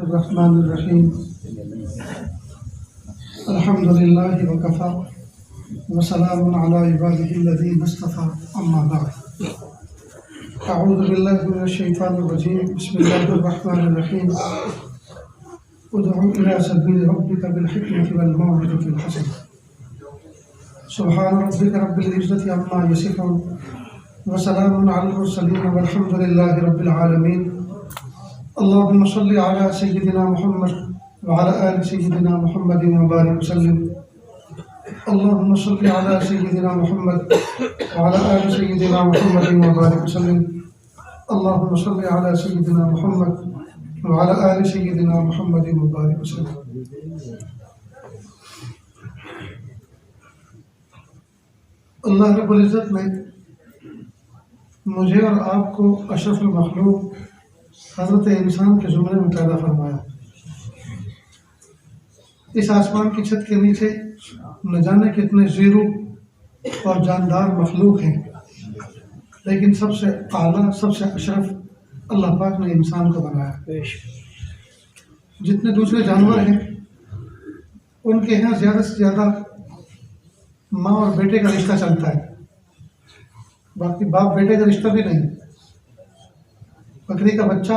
अर्रहमानिर्रहीम अल्हम्दुलिल्लाहि व कफ़ा व सलामुन अला इबादिहिल्लज़ीना इस्तफ़ा अम्मा बअद अऊज़ु बिल्लाहि मिनश शैतानिर रजीम बिस्मिल्लाहिर रहमानिर रहीम उदउ इला सबील रब्बिका बिल हिकमति वल मौइज़तिल हसना सुब्हान रब्बिका रब्बिल इज़्ज़ति अम्मा यसिफून व सलामुन अलल मुरसलीन वल्हम्दुलिल्लाहि रब्बिल आलमीन अल्लाहुम्मा सल्लि अला सय्यिदिना मुहम्मद व अला आलि सय्यिदिना मुहम्मदिन व बारिक वसल्लिम अल्लाहुम्मा सल्लि अला सय्यिदिना मुहम्मद व अला आलि सय्यिदिना मुहम्मदिन व बारिक वसल्लिम अल्लाहुम्मा सल्लि अला सय्यिदिना मुहम्मद व अला आलि सय्यिदिना मुहम्मदिन व बारिक वसल्लिम। अल्लाह रब्बुल इज़्ज़त ने मुझे और आपको अशरफुल मखलूक हज़रत इंसान के ज़ुमरे में पैदा फरमाया। इस आसमान की छत के नीचे न जाने कितने ज़ीरो और जानदार मखलूक हैं, लेकिन सबसे आला सबसे अशरफ अल्लाह पाक ने इंसान को बनाया। जितने दूसरे जानवर हैं उनके यहाँ ज़्यादा से ज़्यादा माँ और बेटे का रिश्ता चलता है, बाकी बाप बेटे का रिश्ता भी नहीं। बकरी का बच्चा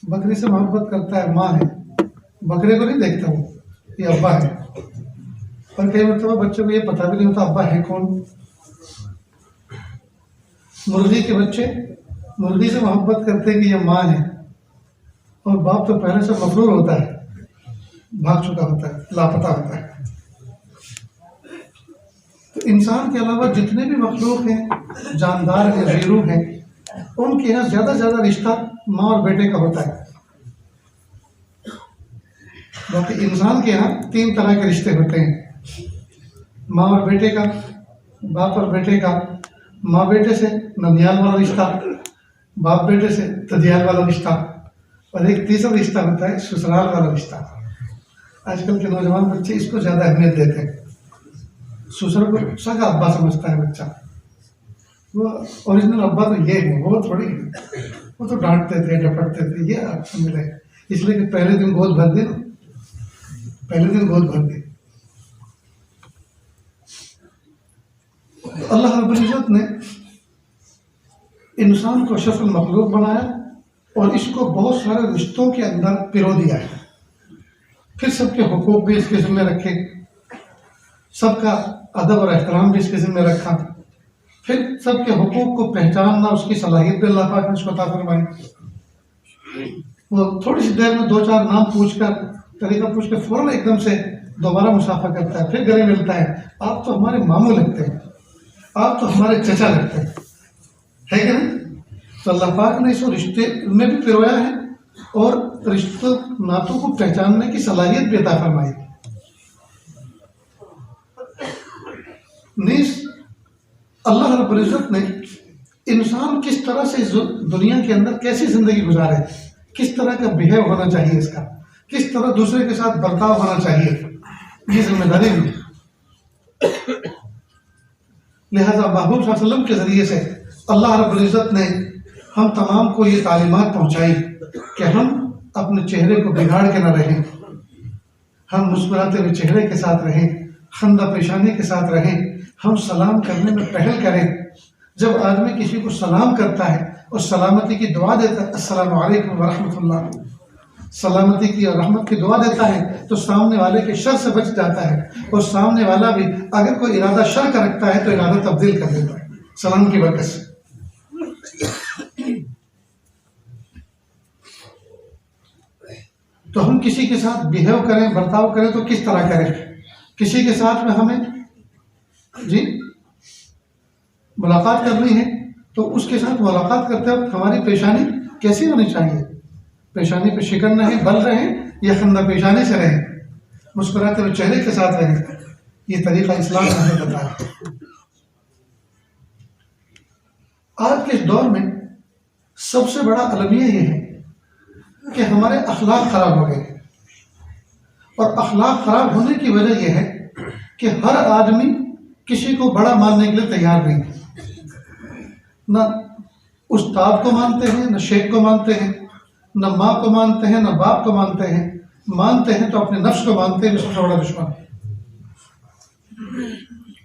बकरी से मोहब्बत करता है, माँ है, बकरे को नहीं देखता वो ये अब्बा है। पर कई मतलब बच्चों को ये पता भी नहीं होता अब्बा है कौन। मुर्गी के बच्चे मुर्गी से मोहब्बत करते हैं कि ये माँ है, और बाप तो पहले से मफरूर होता है, भाग चुका होता है, लापता होता है। तो इंसान के अलावा जितने भी मखलूक हैं, जानदार हैं, ज़ीरू हैं, उनके यहाँ ज़्यादा से ज़्यादा रिश्ता माँ और बेटे का होता है। बाकी इंसान के यहाँ तीन तरह के रिश्ते होते हैं, माँ और बेटे का, बाप और बेटे का, माँ बेटे से ननियाल वाला रिश्ता, बाप बेटे से ददियाल वाला रिश्ता, और एक तीसरा रिश्ता होता है ससुराल वाला रिश्ता। आजकल के नौजवान बच्चे इसको ज़्यादा अहमियत देते हैं। ससुर को सगा अब्बा समझता है बच्चा, वो ओरिजिनल अब्बा तो ये है, वो थोड़ी है। वो तो डांटते थे, डपटते थे, ये आपको मिले इसलिए कि पहले दिन गोद भर दे, पहले दिन गोद भर दे। अल्लाह रब्बुल इज़्ज़त ने इंसान को अशरफुल मखलूक बनाया और इसको बहुत सारे रिश्तों के अंदर पिरो दिया है। फिर सबके हुकूक भी इसके ज़िम्मे रखे, सबका अदब और एहतराम भी इसके ज़िम्मे रखा, फिर सबके हुकूक को पहचानना उसकी सलाहियत भी अल्लाह पाक ने उसको अता फरमाई। वो थोड़ी सी देर में दो चार नाम पूछकर, तरीका पूछ के फौरन एकदम से दोबारा मुसाफा करता है, फिर गले मिलता है। आप तो हमारे मामू लगते हैं, आप तो हमारे चचा लगते हैं, है कि नहीं? तो अल्लाह पाक ने इसको रिश्ते में भी पिरोया है और रिश्तों नातों को पहचानने की सलाहियत भी अता फरमाई। नीस अल्लाह रब्बुल इज़्ज़त ने इंसान किस तरह से दुनिया के अंदर कैसी ज़िंदगी गुजारे, किस तरह का बिहेव होना चाहिए इसका, किस तरह दूसरे के साथ बर्ताव होना चाहिए, ये जिम्मेदारी भी। लिहाजा महबूब सल्लल्लाहु अलैहि वसल्लम के ज़रिए से अल्लाह रब्बुल इज़्ज़त ने हम तमाम को ये तालीमात पहुँचाई कि हम अपने चेहरे को बिगाड़ के न रहें, हम मुस्कुराते हुए चेहरे के साथ रहें, खंदा पेशानी के साथ रहें, हम सलाम करने में पहल करें। जब आदमी किसी को सलाम करता है और सलामती की दुआ देता है, अस्सलामु अलैकुम व रहमतुल्लाह, सलामती की और रहमत की दुआ देता है, तो सामने वाले के शर से बच जाता है। और सामने वाला भी अगर कोई इरादा शर का रखता है तो इरादा तब्दील कर देता है सलाम की बरकत से। तो हम किसी के साथ बिहेव करें, बर्ताव करें तो किस तरह करें? किसी के साथ में हमें जी मुलाकात करनी है तो उसके साथ मुलाकात करते वक्त हमारी पेशानी कैसी होनी चाहिए? पेशानी पे शिकन नहीं, बल रहें या खंदा पेशानी से रहें, मुस्कुराते हुए चेहरे के साथ रहें। ये तरीका इस्लाम ने हमें बताया। आज के इस दौर में सबसे बड़ा अलमिया ये है कि हमारे अखलाक खराब हो गए, और अखलाक खराब होने की वजह यह है कि हर आदमी किसी को बड़ा मानने के लिए तैयार नहीं है। न उस्ताद को मानते हैं, न शेख को मानते हैं, न माँ को मानते हैं, न बाप को मानते हैं। मानते हैं तो अपने नफ्स को मानते हैं, सबसे बड़ा दुश्मन है।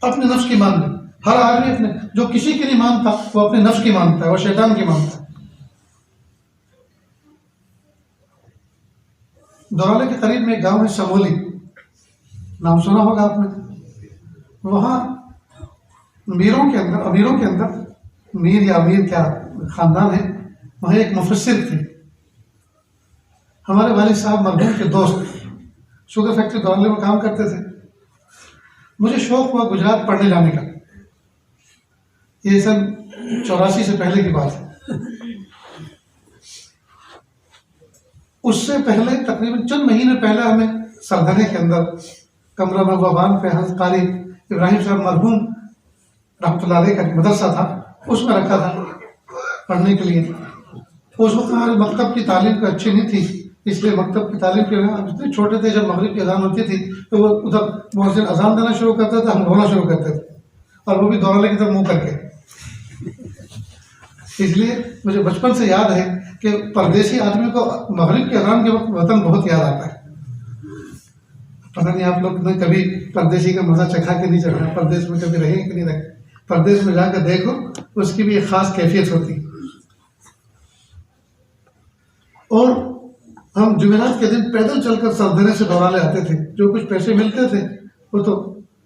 अपने नफ्स की मान ली। हर आदमी अपने, जो किसी की नहीं मानता वो अपने नफ्स की मानता है, वो शैतान की मानता है। दौराले के करीब में एक गांव है समोली, नाम सुना होगा आपने। वहाँ अमीरों के अंदर मीर या अमीर क्या खानदान है, वहाँ एक मुफस्सिर थे। हमारे वालिद साहब मरहूम के दोस्त, शुगर फैक्ट्री दौराले में काम करते थे। मुझे शौक हुआ गुजरात पढ़ने जाने का। ये सन 84 से पहले की बात है। उससे पहले तकरीबन चंद महीने पहले हमें सरदने के अंदर कमरा महबान पे हज़रत कारी इब्राहिम साहब मरहूम रहमतुल्लाह अलैह का मदरसा था, उसमें रखा था पढ़ने के लिए। उस वक्त हमारे मकतब की तालीम अच्छी नहीं थी, इसलिए मकतब की तालीम के इतने छोटे थे। जब मगरिब की अजान होती थी तो वो उधर मुअज्जिन अजान देना शुरू करता था, हम रोना शुरू करते थे, और वो भी दौराले की तरफ मुँह करके। इसलिए मुझे बचपन से याद है कि परदेसी आदमी को मगरिब के अजान के वक्त वतन बहुत याद आता है। पता नहीं आप लोग ने कभी परदेसी का मजा चखा के नहीं चखा, परदेश में कभी रहे कि नहीं रहे। परदेश में जाकर देखो, उसकी भी एक खास कैफियत होती है। और हम जुमेरात के दिन पैदल चलकर सरदने से दौराले आते थे। जो कुछ पैसे मिलते थे वो तो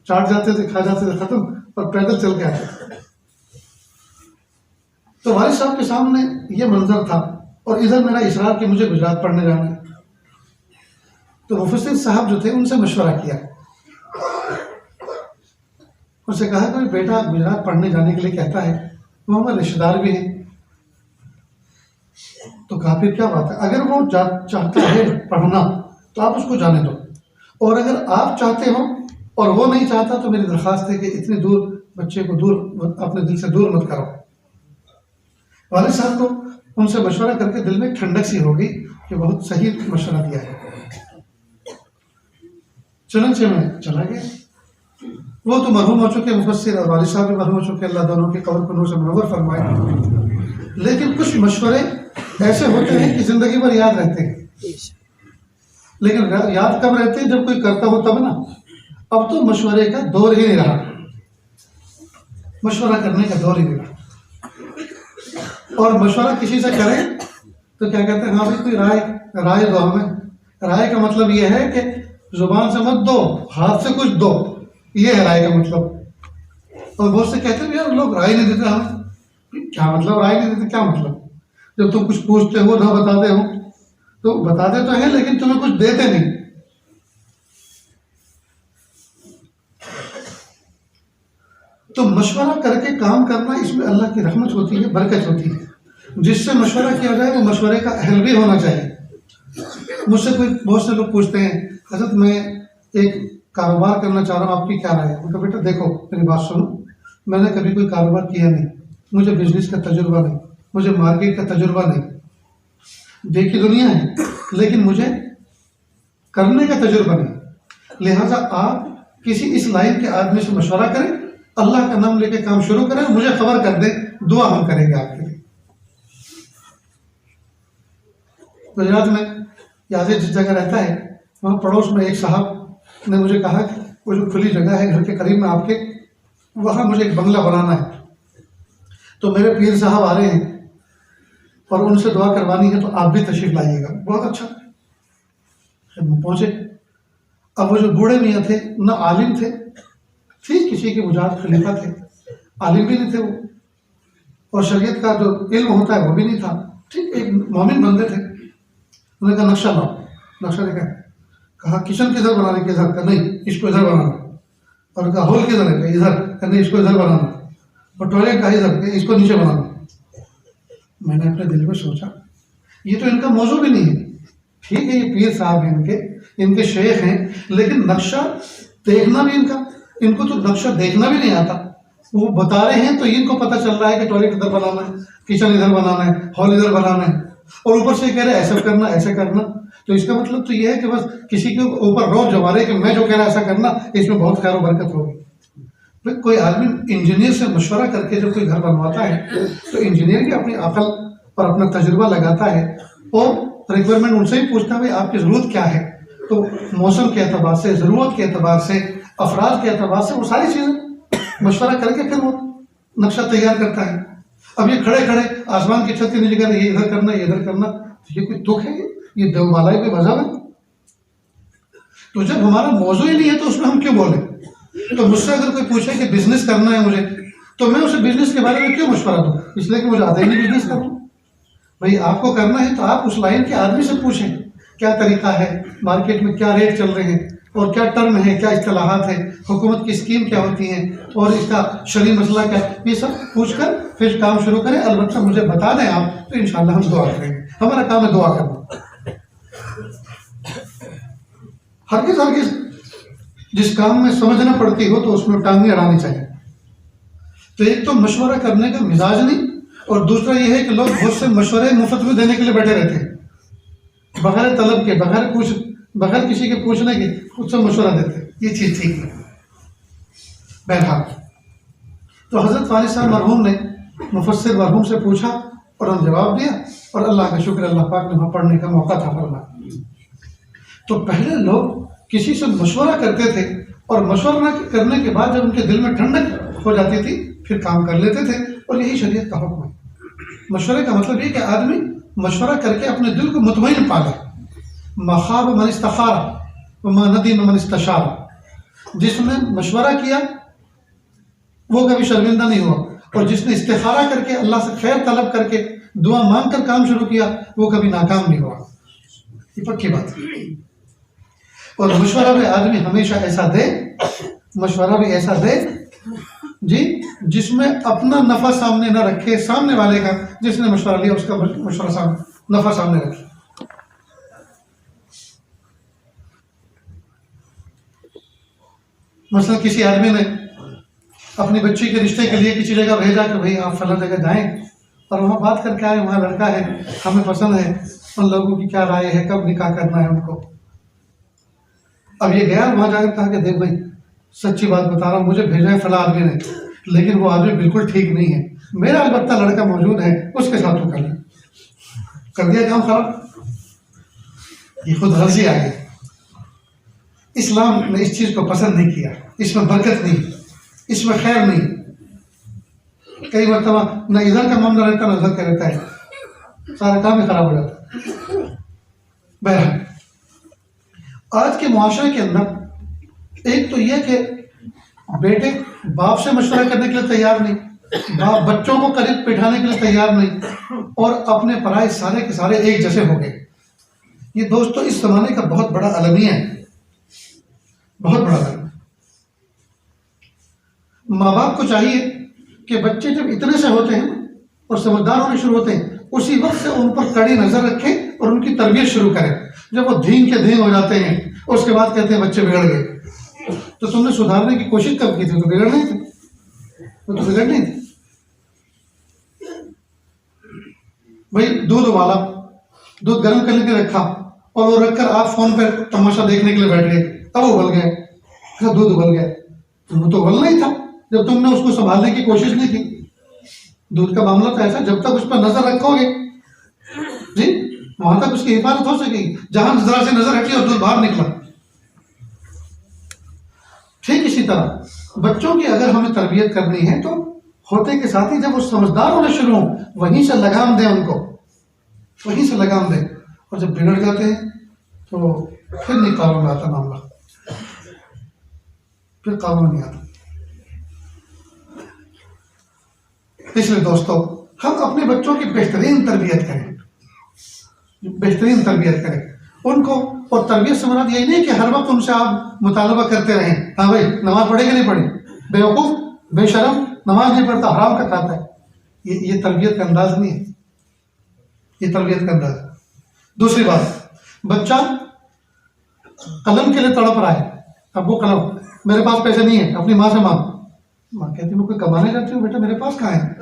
चाट जाते थे, खा जाते थे, खत्म, और पैदल चल के आते थे। तो वालिद साहब के सामने ये मंजर था, और इधर मेरा इसरार कि मुझे गुजरात पढ़ने जाना है। तो मुफस्सिर साहब जो थे उनसे मशवरा किया, उनसे कहा कि बेटा गुजरात पढ़ने जाने के लिए कहता है, वो हमारे रिश्तेदार भी हैं। तो कहा फिर क्या बात है, अगर वो चाहता है पढ़ना तो आप उसको जाने दो, और अगर आप चाहते हो और वो नहीं चाहता तो मेरी दरख्वास्त है कि इतनी दूर बच्चे को दूर, अपने दिल से दूर मत करो। वालिद साहब को उनसे मशवरा करके दिल में ठंडक सी हो गई कि बहुत सही मशवरा दिया है। चुनांचे में चला गया। वो तो मरहूम हो चुके मुफस्सिर, और वालिद साहब भी मरहूम हो चुके, अल्लाह दोनों की कब्र को नूर से मुनव्वर फरमाए। लेकिन कुछ मशवरे ऐसे होते हैं कि जिंदगी भर याद रहते हैं। लेकिन याद कब रहते हैं, जब कोई करता हो तब ना। अब तो मशवरे का दौर ही नहीं रहा, मशवरा करने का दौर ही नहीं रहा। और मशवरा किसी से करें तो क्या कहते हैं, हाँ भाई कोई राय दो हमें। राय का मतलब ये है कि जुबान से मत दो, हाथ से कुछ दो, ये है राय का मतलब। और बहुत से कहते हैं यार लोग राय नहीं देते हमें। क्या मतलब राय नहीं देते, क्या मतलब? जब तुम कुछ पूछते हो ना बताते हो, तो बताते तो हैं लेकिन तुम्हें कुछ देते नहीं। तो मशवरा करके काम करना, इसमें अल्लाह की रहमत होती है, बरकत होती है। जिससे मशवरा किया जाए वो मशवरे का अहल भी होना चाहिए। मुझसे कोई बहुत से लोग पूछते हैं, हज़रत मैं एक कारोबार करना चाह रहा हूँ, आपकी क्या राय है? उनका बेटा देखो मेरी बात सुनो, मैंने कभी कोई कारोबार किया नहीं, मुझे बिजनेस का तजुर्बा नहीं, मुझे मार्केट का तजुर्बा नहीं, देखी दुनिया है लेकिन मुझे करने का तजुर्बा नहीं। लिहाजा आप किसी इस लाइन के आदमी से मशवरा करें, अल्लाह का नाम लेके काम शुरू करें, मुझे खबर कर दें, दुआ हम करेंगे आपके लिए। गुजरात में यादें जिस जगह रहता है, वहाँ पड़ोस में एक साहब ने मुझे कहा कि वो जो खुली जगह है घर के करीब में आपके, वहाँ मुझे एक बंगला बनाना है, तो मेरे पीर साहब आ रहे हैं और उनसे दुआ करवानी है, तो आप भी तशरीफ लाइएगा। बहुत अच्छा। हम पहुँचे। अब वो जो बूढ़े मियाँ थे, न आलिम थे, ठीक किसी के बुझात खलीफा थे, आलिम भी नहीं थे वो, और शरीयत का जो इल्म होता है वो भी नहीं था, ठीक एक मोमिन बंदे थे। उन्होंने कहा नक्शा लाओ। नक्शा देखा, कहा किचन किधर बनाने के, इधर का नहीं, इसको इधर बनाना। और कहा हॉल किधर है, इधर नहीं, इसको इधर बनाना। और टॉयलेट का इधर, इसको नीचे बनाना। मैंने अपने दिल में सोचा ये तो इनका मौजू भी नहीं है। ठीक है ये पीर साहब हैं, इनके शेख हैं, लेकिन नक्शा देखना भी इनको तो नक्शा देखना भी नहीं आता। वो बता रहे हैं तो इनको पता चल रहा है कि टॉयलेट इधर बनाना है, किचन इधर बनाना है, हॉल इधर बनाना है, और ऊपर से कह रहे हैं ऐसा करना ऐसा करना। तो इसका मतलब तो ये है कि बस किसी के ऊपर रोब जमा रहे कि मैं जो कह रहा है ऐसा करना, इसमें बहुत खैर बरकत होगी। तो कोई आदमी इंजीनियर से मशवरा करके जब कोई घर बनवाता है तो इंजीनियर की अपनी अकल और अपना तजुर्बा लगाता है, और रिक्वायरमेंट उनसे ही पूछता है भाई आपकी ज़रूरत क्या है। तो मौसम के एतबार से, ज़रूरत के एतबार से, अफराद के एतबार से वो सारी चीज़ें मशवरा करके फिर वो नक्शा तैयार करता है। अब ये खड़े खड़े आसमान की छत के नीचे कहते ये इधर करना, ये इधर करना, तो ये कोई दुख है? ये देवमालाई कोई मजहब है? तो जब हमारा मौजू ही नहीं है तो उसमें हम क्यों बोले? तो मुझसे अगर कोई पूछे कि बिजनेस करना है मुझे, तो मैं उसे बिजनेस के बारे में क्यों मशवरा दूँ? इसलिए कि मुझे आता ही नहीं बिजनेस करना। भाई आपको करना है तो आप उस लाइन के आदमी से पूछें क्या तरीका है, मार्केट में क्या रेट चल रहे हैं, और क्या टर्म है, क्या इस्तेलाहात है, हुकूमत की स्कीम क्या होती है, और इसका शरई मसला क्या, ये सब पूछकर फिर काम शुरू करें। अलबत्ता मुझे बता दें आप, तो इंशाल्लाह हम दुआ करेंगे। हमारा काम है दुआ करना। हरगिज़ जिस काम में समझना पड़ती हो तो उसमें टांगें अड़ानी चाहिए। तो एक तो मशवरा करने का मिजाज नहीं, और दूसरा ये है कि लोग बहुत से मशवरे मुफ्त में देने के लिए बैठे रहते हैं, बगैर तलब के, बगैर किसी के पूछने के खुद से मशवरा देते हैं। ये चीज़ ठीक नहीं। बहरहाल तो हज़रत वालिद साहब मरहूम ने मुफस्सिर मरहूम से पूछा और उन्होंने जवाब दिया, और अल्लाह का शुक्र, अल्लाह पाक ने वहाँ पढ़ने का मौका था फरमाया। तो पहले लोग किसी से मशवरा करते थे, और मशवरा करने के बाद जब उनके दिल में ठंडक हो जाती थी फिर काम कर लेते थे, और यही शरीयत का हुक्म है। मशवरे का मतलब ये कि आदमी मशवरा करके अपने दिल को मुतमईन पाले। मखाब मन इस्तखारा व मा नदीम मन इस्तशारा। जिसने मशवरा किया वो कभी शर्मिंदा नहीं हुआ, और जिसने इस्तिखारा करके अल्लाह से खैर तलब करके दुआ मांग कर काम शुरू किया वो कभी नाकाम नहीं हुआ। ये पक्की बात है। और मशवरा भी आदमी हमेशा ऐसा दे, मशवरा भी ऐसा दे जी जिसमें अपना नफा सामने न रखे, सामने वाले का, जिसने मशवरा लिया उसका मशवरा नफा सामने रखे। मसलन किसी आदमी ने अपनी बच्ची के रिश्ते के लिए किसी जगह भेजा कि भाई आप फला जगह जाएं और वहाँ बात करके आए, वहाँ लड़का है, हमें पसंद है, उन लोगों की क्या राय है, कब निकाह करना है उनको। अब ये गया वहाँ जाकर कहा कि देख भाई सच्ची बात बता रहा हूँ, मुझे भेजा है फला आदमी ने, लेकिन वो आदमी बिल्कुल ठीक नहीं है, मेरा अलबत्ता लड़का मौजूद है, उसके साथ वो कर दिया काम खराब। ये खुद गर्जी आ गई। इस्लाम ने इस चीज़ को पसंद नहीं किया, इसमें बरकत नहीं, इसमें खैर नहीं। कई मरतबा न इधर का मामला रहता न उधर का रहता है, सारा काम ही खराब हो जाता है। बहरहाल आज के मुआशरे के अंदर एक तो यह कि बेटे बाप से मशवरा करने के लिए तैयार नहीं, बाप बच्चों को करीब बिठाने के लिए तैयार नहीं, और अपने पराए सारे के सारे एक जैसे हो गए। ये दोस्तों इस जमाने का बहुत बड़ा अलमिया है, बहुत बड़ा अलमिया। माँ बाप को चाहिए कि बच्चे जब इतने से होते हैं और समझदार होने शुरू होते हैं, उसी वक्त से उन पर कड़ी नजर रखें और उनकी तरबियत शुरू करें। जब वो धींग के धींग हो जाते हैं उसके बाद कहते हैं बच्चे बिगड़ गए, तो तुमने सुधारने की कोशिश कब की थी? तो बिगड़ नहीं थे, तो बिगड़ नहीं थी। भाई दूध उबाला, दूध गर्म करने के लिए रखा, और वो रखकर आप फोन पर तमाशा देखने के लिए बैठ गए, तब उबल गए, दूध उबल गया। वो तो उबलना ही था जब तुमने उसको संभालने की कोशिश नहीं की। दूध का मामला तो ऐसा, जब तक उस पर नजर रखोगे जी वहां तक उसकी हिफाजत हो सकेगी। जहां जरा से नजर हटी और दूध बाहर निकला। ठीक इसी तरह बच्चों की अगर हमें तरबियत करनी है तो होते के साथ ही जब वो समझदार होने शुरू हो वहीं से लगाम दें उनको, वहीं से लगाम दें। और जब बिगड़ जाते हैं तो फिर नहीं कानून आता मामला, फिर कानून नहीं आता। इसलिए दोस्तों हम अपने बच्चों की बेहतरीन तरबियत करें, बेहतरीन तरबियत करें उनको। और तरबियत से मुराद यही नहीं कि हर वक्त उनसे आप मुतालबा करते रहें, हाँ भाई नमाज पढ़े कि नहीं पढ़ी, बेवकूफ़ बेशरम नमाज नहीं पढ़ता, हराम का खाता है। ये तरबियत का अंदाज नहीं है, ये तरबियत का अंदाज। दूसरी बात, बच्चा कलम के लिए तड़प रहा है, अब वो कलम मेरे पास पैसे नहीं है, अपनी माँ से मांग। माँ कहती मैं कोई कमाने जाती हूँ बेटा, मेरे पास कहाँ है।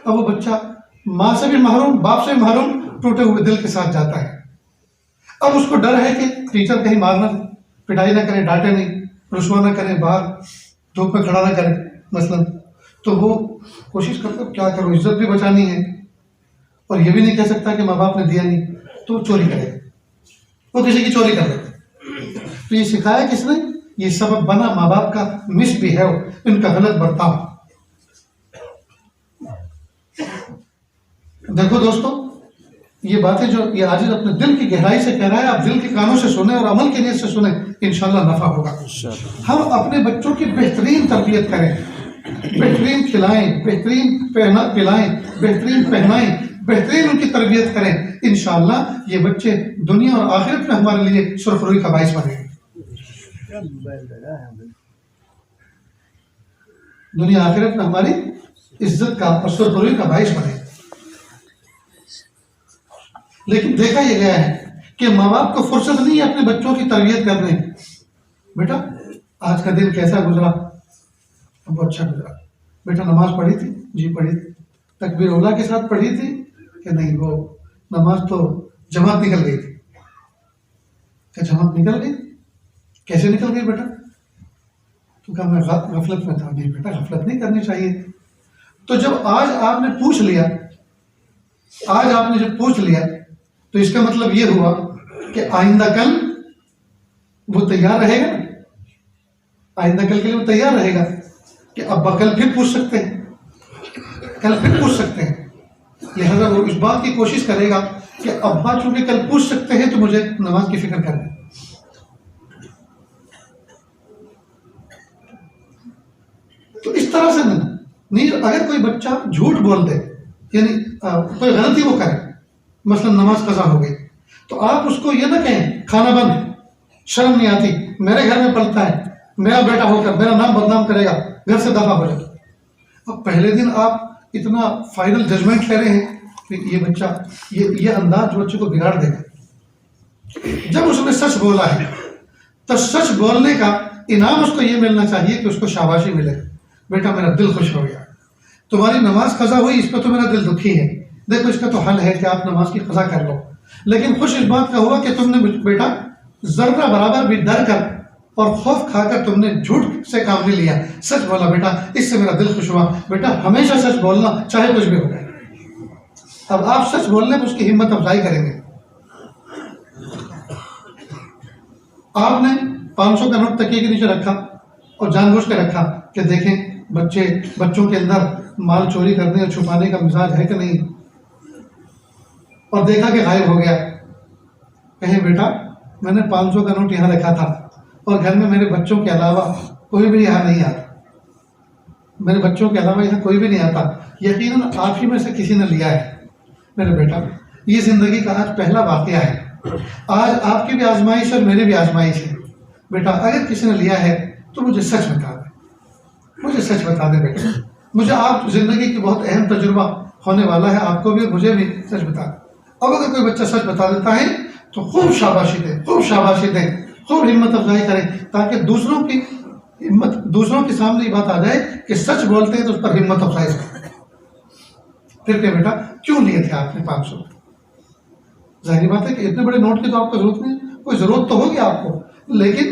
अब वो बच्चा माँ से भी महरूम, बाप से भी महरूम, टूटे हुए दिल के साथ जाता है। अब उसको डर है कि टीचर कहीं मारना, पिटाई ना करे, डांटे नहीं, रुस्वा ना करे, बाहर धूप में खड़ा ना करे मसलन। तो वो कोशिश करता क्या करूँ, इज्जत भी बचानी है और ये भी नहीं कह सकता कि माँ बाप ने दिया नहीं, तो चोरी करेगा, वो किसी की चोरी कर लेगा। तो ये सिखाया किसने? ये सबब बना माँ बाप का मिसबिहेव, इनका गलत बर्ताव। देखो दोस्तों, ये बातें जो ये आजिज अपने दिल की गहराई से कह रहा है, आप दिल के कानों से सुने और अमल की नीयत से सुने, इंशाल्लाह नफा होगा। हम अपने बच्चों की बेहतरीन तरबियत करें, बेहतरीन खिलाएं, बेहतरीन पिलाएं, बेहतरीन पहनाएं, बेहतरीन उनकी तरबियत करें। इंशाल्लाह ये बच्चे दुनिया और आखिरत में हमारे लिए सुरखरुई का बाइस बनेंगे। दुनिया आखिरत में हमारी इज्जत का और सुरखरुई का बाइस बनेंगे। लेकिन देखा यह गया है कि माँ बाप को फुर्सत नहीं है अपने बच्चों की तरबियत करने। बेटा आज का दिन कैसा गुजरा? अब अच्छा गुजरा। बेटा नमाज पढ़ी थी? जी पढ़ी थी। तकबीर औला के साथ पढ़ी थी कि नहीं? वो नमाज तो जमात निकल गई थी। क्या जमात निकल गई? कैसे निकल गई बेटा? तो कहा मैं गफलत में था। नहीं बेटा, गफलत नहीं करनी चाहिए। तो जब आज आपने पूछ लिया, आज आपने जब पूछ लिया, तो इसका मतलब ये हुआ कि आइंदा कल वो तैयार रहेगा ना, आइंदा कल के लिए वो तैयार रहेगा कि अब्बा कल फिर पूछ सकते हैं, कल फिर पूछ सकते हैं। लिहाजा वो इस बात की कोशिश करेगा कि अब्बा चूंकि कल पूछ सकते हैं तो मुझे नमाज की फिक्र करनी। तो इस तरह से नहीं, अगर कोई बच्चा झूठ बोल दे, यानी कोई गलती वो करे, मसलन नमाज कज़ा हो गई, तो आप उसको ये ना कहें खाना बंद, शर्म नहीं आती, मेरे घर में पलता है, मेरा बेटा होकर मेरा नाम बदनाम करेगा, घर से दफा हो जाए। अब पहले दिन आप इतना फाइनल जजमेंट ले रहे हैं कि ये बच्चा ये अंदाज जो बच्चे को बिगाड़ देगा। जब उसने सच बोला है तो सच बोलने का इनाम उसको ये मिलना चाहिए कि उसको शाबाशी मिले। बेटा मेरा दिल खुश हो गया, तुम्हारी नमाज कज़ा हुई, इस पर तो मेरा दिल दुखी है, देखो इसका तो हल है कि आप नमाज की कज़ा कर लो। लेकिन खुश इस बात का हुआ कि तुमने बेटा जर्रा बराबर भी डर कर और खौफ खाकर तुमने झूठ से काम नहीं लिया, सच बोला बेटा, इससे मेरा दिल खुश हुआ। बेटा हमेशा सच बोलना, चाहे कुछ भी हो जाए। अब आप सच बोलने पर उसकी हिम्मत अफजाई करेंगे। आपने 500 का नोट तकिए के नीचे रखा और जानबूझ के रखा कि देखें बच्चों के अंदर माल चोरी करने और छुपाने का मिजाज है कि नहीं, और देखा कि गायब हो गया। कहें बेटा मैंने 500 का नोट यहाँ रखा था और घर में मेरे बच्चों के अलावा कोई भी यहाँ नहीं आता, मेरे बच्चों के अलावा यहाँ कोई भी नहीं आता, यकीनन आप ही में से किसी ने लिया है। मेरे बेटा ये जिंदगी का आज पहला वाकया है, आज आपकी भी आजमाइश और मेरी भी आजमाइश है। बेटा अगर किसी ने लिया है तो मुझे सच बता दे, मुझे सच बता दे बेटा, मुझे आप जिंदगी की बहुत अहम तजुर्बा होने वाला है, आपको भी मुझे भी सच बता दे। अब अगर कोई बच्चा सच बता देता है तो खूब शाबाशी दें, खूब शाबाशी दें, खूब हिम्मत अफजाई करें, ताकि दूसरों के सामने ये बात आ जाए कि सच बोलते हैं तो उस पर हिम्मत अफजाई करें। फिर क्या बेटा क्यों लिए थे आपने 500? जाहिर बात है कि इतने बड़े नोट की तो आपको जरूरत नहीं, कोई जरूरत तो होगी आपको, लेकिन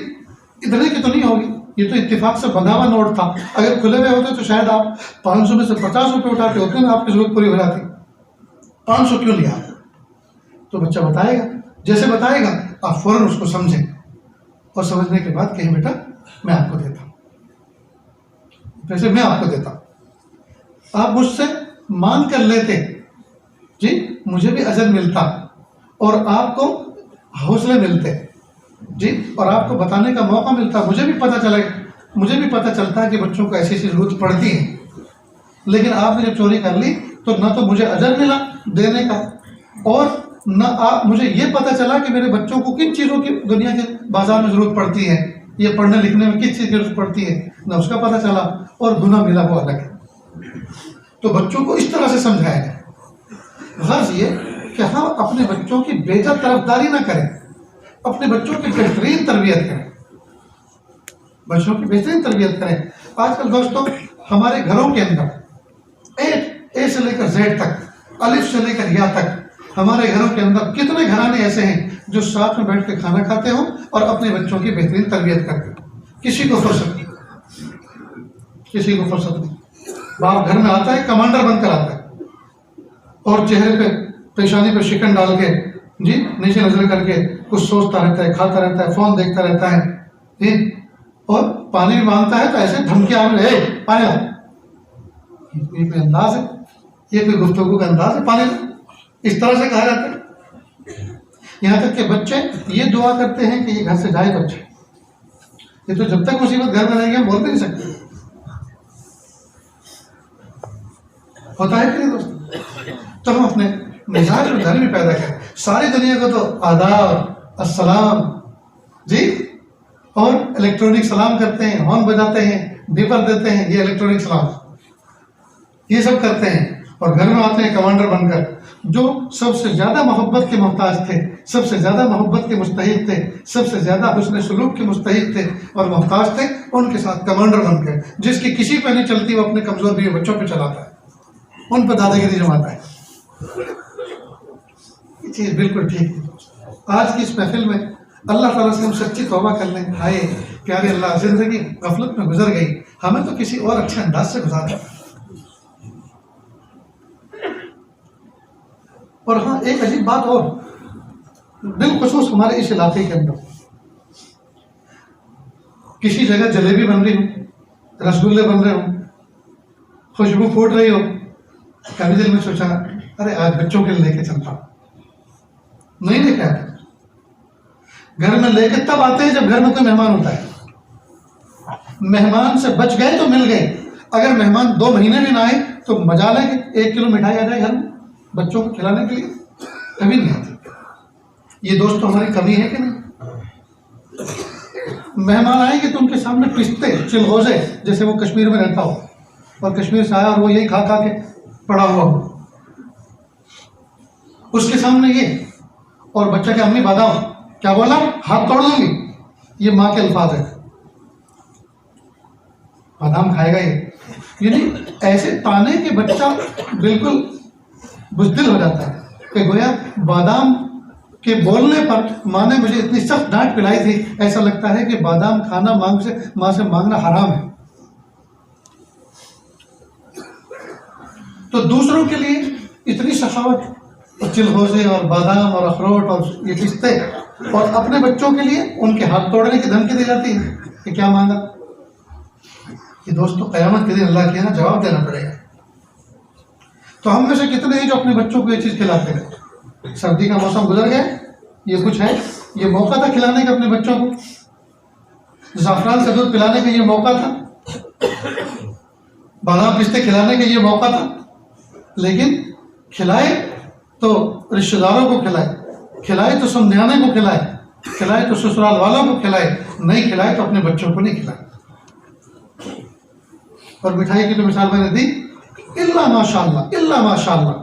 इतने की तो नहीं होगी। ये तो इत्तेफाक से बना हुआ नोट था, अगर खुले हुए होते तो शायद आप 500 में से 50 रुपये उठाते, उतने में आपकी जरूरत पूरी हो जाती। 500 क्यों लिया? तो बच्चा बताएगा, जैसे बताएगा आप फौरन उसको समझें और समझने के बाद कहें बेटा मैं आपको देता हूं, पैसे मैं आपको देता हूं। आप मुझसे मांग कर लेते जी, मुझे भी अजर मिलता और आपको हौसले मिलते जी, और आपको बताने का मौका मिलता, मुझे भी पता चलता है कि बच्चों को ऐसी जरूरत पड़ती है। लेकिन आपने जब चोरी कर ली तो ना तो मुझे अजर मिला देने का, और न मुझे ये पता चला कि मेरे बच्चों को किन चीज़ों की दुनिया के बाजार में ज़रूरत पड़ती है, ये पढ़ने लिखने में किस चीज़ की ज़रूरत पड़ती है, न उसका पता चला, और गुनाह मिला वो अलग है। तो बच्चों को इस तरह से समझाया जाए। गर्ज ये कि हम अपने बच्चों की बेजा तरफदारी ना करें, अपने बच्चों की बेहतरीन तरबियत करें, बच्चों की बेहतरीन तरबियत करें। आजकल दोस्तों हमारे घरों के अंदर ए से लेकर जेड तक, अलिफ से लेकर या तक, हमारे घरों के अंदर कितने घराने ऐसे हैं जो साथ में बैठ के खाना खाते हो और अपने बच्चों की बेहतरीन तरबियत करते हो। किसी को फुर्सत नहीं, किसी को फुर्सत नहीं। बाप घर में आता है कमांडर बनकर आता है और चेहरे पे पेशानी पे शिकन डाल के जी, नीचे नजर करके कुछ सोचता रहता है, खाता रहता है, फोन देखता रहता है जी, और पानी भी मांगता है तो ऐसे धमकियां पानी ला। ये कोई अंदाज है? ये कोई गुफ्तगू का अंदाज है? पानी ला, इस तरह से कहा जाता है। यहाँ तक कि बच्चे ये दुआ करते हैं कि ये घर से जाए बच्चे। ये तो जब तक मुसीबत घर में रहेगी हम बोल भी नहीं सकते। होता है कि नहीं दोस्तों? तो हम अपने मिजाज में घर भी पैदा करें। सारी दुनिया को तो आदाब, अस्सलाम जी, और इलेक्ट्रॉनिक सलाम करते हैं, हॉर्न बजाते हैं, बीपर देते हैं, ये इलेक्ट्रॉनिक सलाम, ये सब करते हैं। और घर में आते हैं कमांडर बनकर। जो सबसे ज्यादा मोहब्बत के मोहताज थे, सबसे ज्यादा मोहब्बत के मुस्तहिक थे, सबसे ज्यादा हुस्न सलूक के मुस्तहिक थे और मोहताज थे, उनके साथ कमांडर बनकर, जिसकी किसी पे नहीं चलती वो अपने कमजोर बीवी बच्चों पे चलाता है, उन पर दादागिरी जमाता है। ये चीज बिल्कुल ठीक है। आज की इस महफिल में अल्लाह ताला से हम सच्ची तौबा करने आए। प्यारे अल्लाह, जिंदगी गफलत में गुजर गई, हमें तो किसी और अच्छे अंदाज से गुजारा। और हाँ, एक अजीब बात और, बिलखुसूस हमारे इस इलाके के अंदर किसी जगह जलेबी बन रही हो, रसगुल्ले बन रहे हो, खुशबू फूट रही हो, कभी दिल में सोचा अरे आज बच्चों के लिए लेके चलता, नहीं लेके आते। घर में लेके तब आते हैं जब घर में कोई मेहमान होता है। मेहमान से बच गए तो मिल गए, अगर मेहमान 2 महीने भी ना आए तो मजा लेंगे, 1 किलो मिठाई आ जाए घर में बच्चों को खिलाने के लिए, कभी नहीं आती। ये दोस्तों हमारी कमी है कि नहीं? मेहमान आएंगे तो उनके सामने पिस्ते चिलगोजे, जैसे वो कश्मीर में रहता हो और कश्मीर से आया और वो यही खा खा के पड़ा हुआ हो, उसके सामने ये, और बच्चा के अम्मी बादाम, क्या बोला, हाथ तोड़ दूंगी, ये माँ के अल्फाज है। बादाम खाएगा ये, यानी ऐसे ताने के बच्चा बिल्कुल बुज़दिल हो जाता है कि गोया बादाम के बोलने पर माँ ने मुझे इतनी सख्त डांट पिलाई थी, ऐसा लगता है कि बादाम खाना माँ से मांगना हराम है। तो दूसरों के लिए इतनी सखावत और चिलगोजे और बादाम और अखरोट और ये पिस्ते, और अपने बच्चों के लिए उनके हाथ तोड़ने की धमकी दी जाती है कि क्या मांगा। ये दोस्तों क़यामत के दिन अल्लाह के यहाँ जवाब देना पड़ेगा। तो हम में से कितने हैं जो अपने बच्चों को ये चीज़ खिलाते हैं? सर्दी का मौसम गुजर गया, ये कुछ है, ये मौका था खिलाने का अपने बच्चों को, ज़ाफ़रान से दूध पिलाने का ये मौका था, बादाम पिस्ते खिलाने का ये मौका था, लेकिन खिलाए तो रिश्तेदारों को खिलाए तो समझाने को खिलाए तो ससुराल वालों को खिलाए, नहीं खिलाए तो अपने बच्चों को नहीं खिलाए। और मिठाई की तो मिसाल मैंने दी, इल्ला माशाअल्लाह,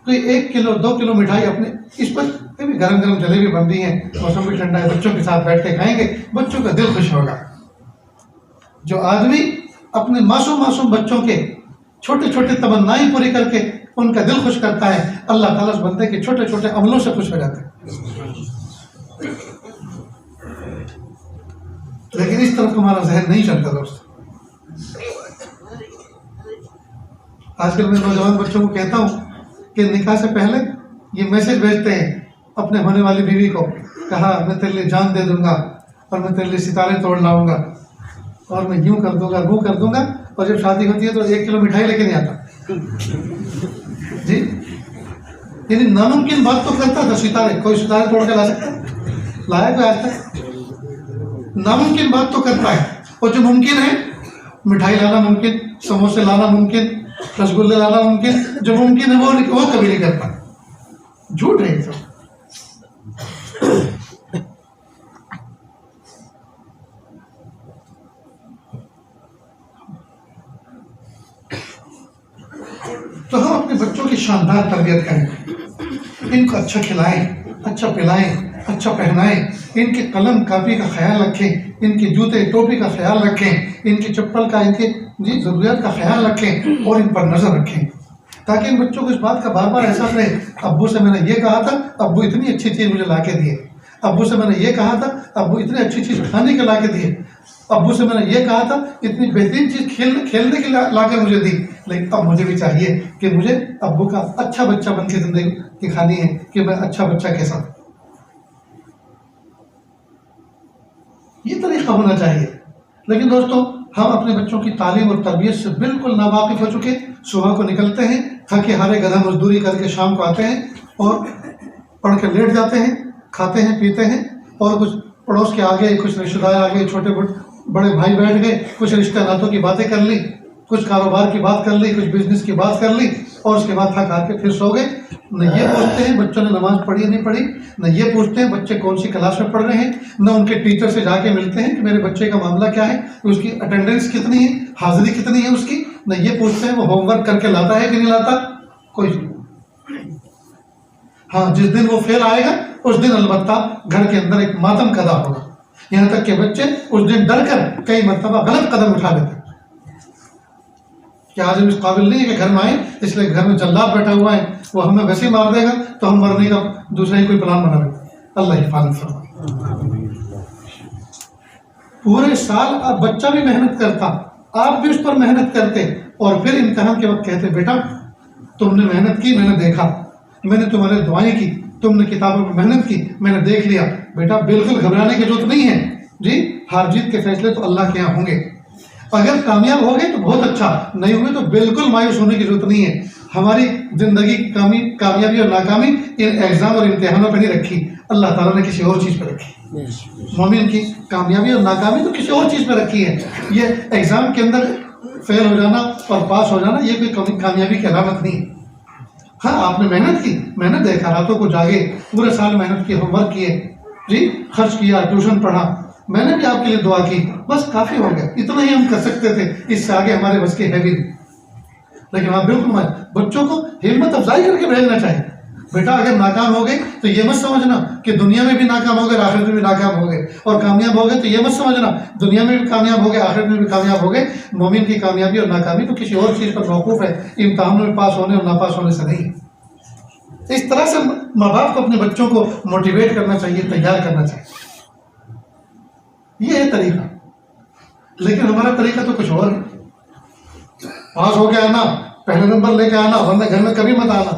कोई 1 किलो 2 किलो मिठाई अपने, इस पर कभी गरम गरम जलेबी बन रही है, मौसम भी ठंडा है, बच्चों के साथ बैठ के खाएंगे, बच्चों का दिल खुश होगा। जो आदमी अपने मासूम बच्चों के छोटे छोटे तमन्नाएं पूरी करके उनका दिल खुश करता है, अल्लाह ताला उस बंदे के छोटे छोटे अमलों से खुश हो जाता है। लेकिन इस तरफ हमारा जहन नहीं चलता दोस्तों। आजकल मैं नौजवान बच्चों को कहता हूँ कि निकाह से पहले ये मैसेज भेजते हैं अपने होने वाली बीवी को, कहा मैं तेरे लिए जान दे दूंगा और मैं तेरे लिए सितारे तोड़ लाऊंगा और मैं यूं कर दूंगा वो कर दूंगा, और जब शादी होती है तो 1 किलो मिठाई लेके नहीं आता जी। यानी नामुमकिन बात तो करता था, सितारे, कोई सितारे तोड़ के ला सकता, लाया कोई आज तक? नामुमकिन बात तो करता है, और जो मुमकिन है, मिठाई लाना मुमकिन, समोसे लाना मुमकिन, रसगुल्ले लाना मुमकिन, जो मुमकिन है वो कभी नहीं करता। झूठ है सब। तो हम अपने बच्चों की शानदार तरबियत करें, इनको अच्छा खिलाएं, अच्छा पिलाएं, अच्छा पहनाएं, इनके कलम कापी का ख्याल रखें, इनके जूते टोपी का ख्याल रखें, इनकी चप्पल का, इनके ज़रूरियात का ख्याल रखें और इन पर नज़र रखें, ताकि इन बच्चों को इस बात का बार बार एहसास रहे, अब्बू से मैंने ये कहा था, अब्बू इतनी अच्छी चीज़ मुझे ला के दिए, अब्बू से मैंने ये कहा था, अब्बू इतनी अच्छी चीज़ खाने के ला के दिए। अब्बू से मैंने ये कहा था, इतनी बेहतरीन चीज़ खेलने की ला के मुझे दी, लेकिन अब मुझे भी चाहिए कि मुझे अब्बू का अच्छा बच्चा बन के ज़िंदगी दिखानी है कि मैं अच्छा बच्चा कैसा। ये तरीका होना चाहिए। लेकिन दोस्तों, हम अपने बच्चों की तालीम और तरबियत से बिल्कुल नावाकिफ हो चुके। सुबह को निकलते हैं, थके हारे गधा मजदूरी करके शाम को आते हैं और पढ़ के लेट जाते हैं, खाते हैं पीते हैं, और कुछ पड़ोस के आगे, कुछ रिश्तेदार आ गए, छोटे बड़े भाई बैठ गए, कुछ रिश्ते नातों की बातें कर ली, कुछ कारोबार की बात कर ली, कुछ बिजनेस की बात कर ली, और उसके बाद थक हार के फिर सो गए। न ये पूछते हैं बच्चों ने नमाज पढ़ी नहीं पढ़ी, न ये पूछते हैं बच्चे कौन सी क्लास में पढ़ रहे हैं, न उनके टीचर से जाके मिलते हैं कि मेरे बच्चे का मामला क्या है, उसकी अटेंडेंस कितनी है, हाजिरी कितनी है उसकी, न ये पूछते हैं वो होमवर्क करके लाता है कि नहीं लाता, कोई नहीं। हाँ, जिस दिन वो फेल आएगा उस दिन अलबत्ता घर के अंदर एक मातम कदा होगा। यहाँ तक के बच्चे उस दिन डर कर कई मरतबा गलत कदम उठा लेते हैं कि आज हम इस काबिल नहीं है कि घर में आए, इसलिए घर में जल्लाद बैठा हुआ है, वो हमें वैसे ही मार देगा तो हम मरने का दूसरा ही कोई प्लान बना लेते। अल्लाह हिफाजत फरमाए। पूरे साल अब बच्चा भी मेहनत करता, आप भी उस पर मेहनत करते, और फिर इम्तिहान के वक्त कहते बेटा तुमने मेहनत की, मैंने देखा, मैंने तुम्हारे दुआएं की, तुमने किताबों में मेहनत की, मैंने देख लिया। बेटा बिल्कुल घबराने की जरूरत नहीं है जी, हार जीत के फैसले तो अल्लाह के यहाँ होंगे। अगर कामयाब हो गए तो बहुत अच्छा, नहीं हुए तो बिल्कुल मायूस होने की जरूरत नहीं है। हमारी जिंदगी की कामयाबी और नाकामी इन एग्जाम और इम्तिहानों पर नहीं रखी, अल्लाह ताला ने किसी और चीज़ पर रखी। मोमिन की कामयाबी और नाकामी तो किसी और चीज़ पर रखी है। ये एग्जाम के अंदर फेल हो जाना और पास हो जाना ये कोई कामयाबी की अलामत नहीं है। हाँ, आपने मेहनत की, मैंने देखा, रातों को जागे, पूरे साल मेहनत की, होमवर्क किए जी, खर्च किया, ट्यूशन पढ़ा, मैंने भी आपके लिए दुआ की, बस काफ़ी हो गया, इतना ही हम कर सकते थे, इससे आगे हमारे बस की है भी नहीं। लेकिन आप बिल्कुल बच्चों को हिम्मत अफजाई करके भेजना चाहिए। बेटा अगर नाकाम हो गए तो ये मत समझना कि दुनिया में भी नाकाम हो गए, आखिरत में भी नाकाम हो गए, और कामयाब हो गए तो ये मत समझना दुनिया में भी कामयाब हो गए, आखिरत में भी कामयाब हो गए। मोमिन की कामयाबी और नाकामी तो किसी और चीज़ पर मौकूफ़ है, इम्तिहानों में पास होने और नापास होने से नहीं। इस तरह से माँ बाप को अपने बच्चों को मोटिवेट करना चाहिए, तैयार करना चाहिए, ये है तरीका। लेकिन हमारा तरीका तो कुछ और है, पास हो के आना, पहले नंबर लेके आना, वरना घर में कभी मत आना,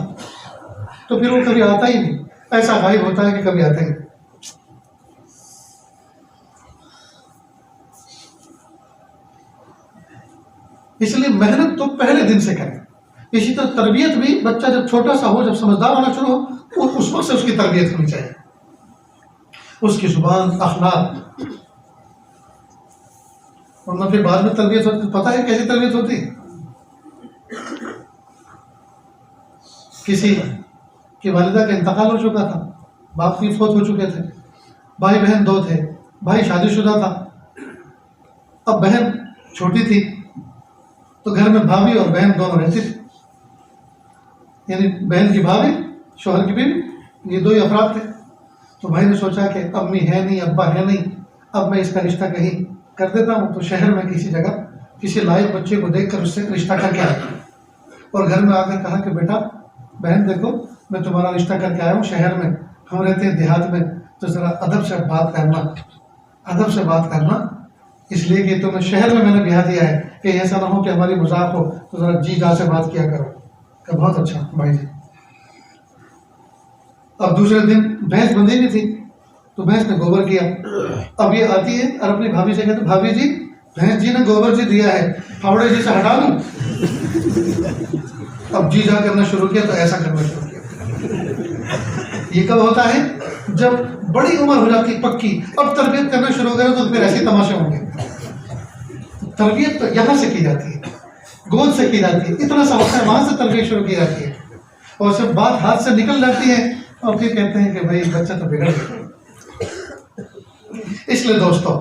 तो फिर वो कभी आता ही नहीं, ऐसा गायब होता है कि कभी आता ही नहीं। इसलिए मेहनत तो पहले दिन से करें। इसी तरह तरबियत भी, बच्चा जब छोटा सा हो, जब समझदार होना शुरू हो, उस वक्त से उसकी तरबियत होनी चाहिए, उसकी जुबान, अखलाक, वरना फिर बाद में तरबियत होती। पता है कैसी तरबियत होती? किसी की वालिदा का इंतकाल हो चुका था, बाप भी फौत हो चुके थे, भाई बहन दो थे, भाई शादीशुदा था, अब बहन छोटी थी, तो घर में भाभी और बहन दोनों रहती थी, यानी बहन की भाभी, शौहर की बीवी, ये दो ही अफराद थे। तो भाई ने सोचा कि अम्मी है नहीं, अब्बा है नहीं, अब मैं इसका रिश्ता कहीं कर देता हूँ, तो शहर में किसी जगह किसी लायक बच्चे को देखकर उससे रिश्ता करके आया, और घर में आकर कहा कि बेटा बहन देखो, मैं तुम्हारा रिश्ता करके आया हूँ, शहर में हम रहते हैं देहात में, तो ज़रा अदब से बात करना, अदब से बात करना, इसलिए कि तुम्हें शहर में मैंने ब्याह दिया है कि ऐसा ना हो कि हमारी मजाक हो, तो ज़रा जी जा से बात किया करो। का बहुत अच्छा भाई जी। अब दूसरे दिन भैंस बंधी भी थी, तो भैंस ने गोबर किया। अब ये आती है और अपनी भाभी से कहती, भाभी जी भैंस जी ने गोबर जी दिया है, फावड़े जी से हटा दूं? अब जी जा करना शुरू किया, तो ऐसा करना शुरू किया। ये कब होता है? जब बड़ी उम्र हो जाती पक्की, अब तरबियत करना शुरू करें तो फिर ऐसे तमाशे होंगे। तरबियत तो यहाँ से की जाती है, गोद से की जाती है, इतना सा होता है, वहां से तरबियत शुरू की जाती है, और जब बात हाथ से निकल जाती है और फिर कहते हैं कि भाई बच्चा तो बिगड़ गया। इसलिए दोस्तों,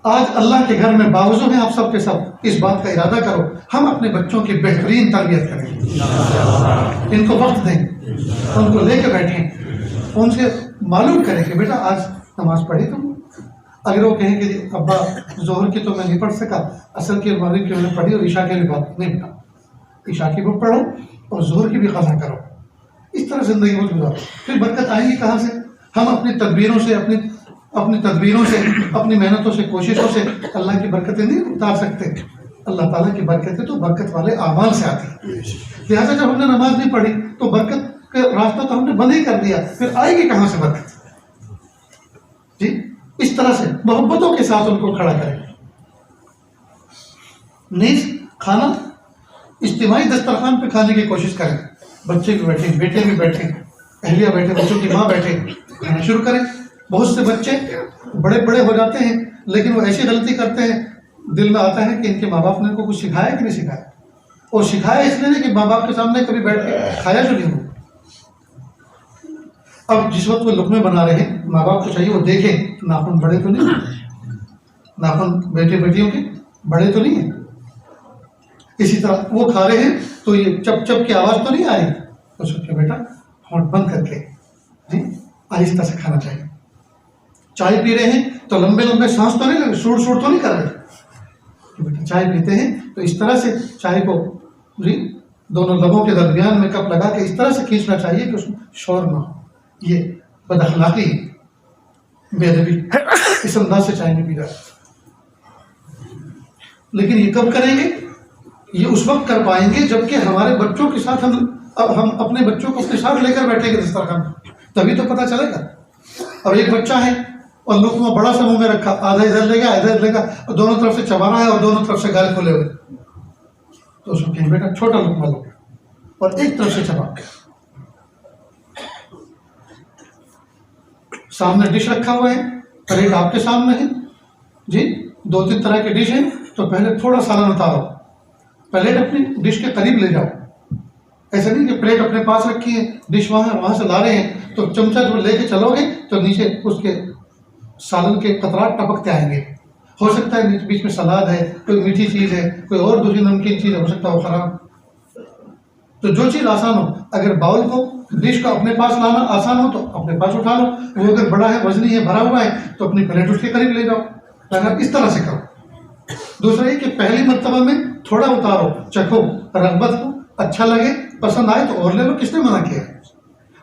आज अल्लाह के घर में बावजू हैं आप सब के सब, इस बात का इरादा करो हम अपने बच्चों की बेहतरीन तरबियत करें, इनको वक्त दें, उनको लेके बैठें, उनसे मालूम करें कि बेटा आज नमाज पढ़ी तुम? अगर वो कहें कि अब्बा जोहर की तो मैं नहीं पढ़ सका, असर की और मगरिब की मैंने पढ़ी और ईशा की भी बात नहीं बेटा, ईशा की भी पढ़ो और जोहर की भी क़ज़ा करो। इस तरह ज़िंदगी में गुजारो, फिर बरकत आएगी कहाँ से? हम अपनी तदबीरों से, अपनी अपनी तदबीरों से, अपनी मेहनतों से, कोशिशों से अल्लाह की बरकतें नहीं उतार सकते। अल्लाह ताला की बरकतें तो बरकत वाले आमाल से आती है। लिहाजा जब हमने नमाज नहीं पढ़ी तो बरकत का रास्ता तो हमने बंद ही कर दिया, फिर आएगी कहाँ से बरकत? जी, इस तरह से मोहब्बतों के साथ उनको खड़ा करें। नीज खाना इज्तिमाई दस्तरखान पे खाने की कोशिश करें। बच्चे भी बैठे, बेटे भी बैठे, अहलिया बैठे, बच्चों की माँ बैठे, खाना शुरू करें। बहुत से बच्चे बड़े बड़े हो जाते हैं लेकिन वो ऐसी गलती करते हैं, दिल में आता है कि इनके माँ बाप ने इनको कुछ सिखाया कि नहीं सिखाया, और सिखाया इसलिए नहीं कि माँ बाप के सामने कभी बैठ के खाया जो नहीं हो। अब जिस वक्त वो लुकमे बना रहे हैं, माँ बाप को चाहिए वो देखें नाखून बड़े तो नहीं, नाखून बेटे बेटियों के बड़े तो नहीं है। इसी तरह वो खा रहे हैं तो ये चप चप की आवाज़ तो नहीं आ रही, तो सोचिए बेटा होंठ बंद करके जी आहिस्ता से खाना चाहिए। चाय पी रहे हैं तो लंबे लंबे सांस तो नहीं लगे, सूट सूट तो नहीं कर रहे कि बेटा चाय पीते हैं तो इस तरह से चाय को जी दोनों लबों के दरमियान में कप लगा के इस तरह से खींचना चाहिए कि उसमें शोर ना हो। ये बदअखलाकी, बेअदबी, इस अंदाज से चाय नहीं पी रहा। लेकिन ये कब करेंगे? ये उस वक्त कर पाएंगे जबकि हमारे बच्चों के साथ हम अपने बच्चों को अपने साथ लेकर बैठेंगे दस्तरखान, तभी तो पता चलेगा। अब एक बच्चा है और लुकमा बड़ा सा मुंह में रखा, आधा इधर लेगा आधा इधर लेगा, और दोनों तरफ से चबा रहा है और दोनों तरफ से गाल खोले हुए, तो उसको कहें बेटा छोटा लुकमा लो और एक तरफ से चबा। सामने डिश रखा हुआ है, प्लेट आपके सामने है जी, 2-3 तरह के डिश है, तो पहले थोड़ा सालन उतारो, प्लेट अपनी डिश के करीब ले जाओ। ऐसा नहीं कि प्लेट अपने पास रखी है, डिश वहां से ला रहे हैं तो चमचा जो लेके चलोगे तो नीचे उसके सालन के कतरात टपकते आएंगे। हो सकता है बीच में सलाद है, कोई मीठी चीज़ है, कोई और दूसरी नमकीन चीज़ है, हो सकता है वो खराब। तो जो चीज़ आसान हो, अगर बाउल को डिश को अपने पास लाना आसान हो तो अपने पास उठा लो, वो अगर बड़ा है, वजनी है, भरा हुआ है तो अपनी प्लेट उसके करीब ले जाओ। अगर इस तरह से करो। दूसरा ये कि पहली मर्तबा में थोड़ा उतारो, चखो, रगबत हो, अच्छा लगे, पसंद आए तो और ले लो, किसने मना किया?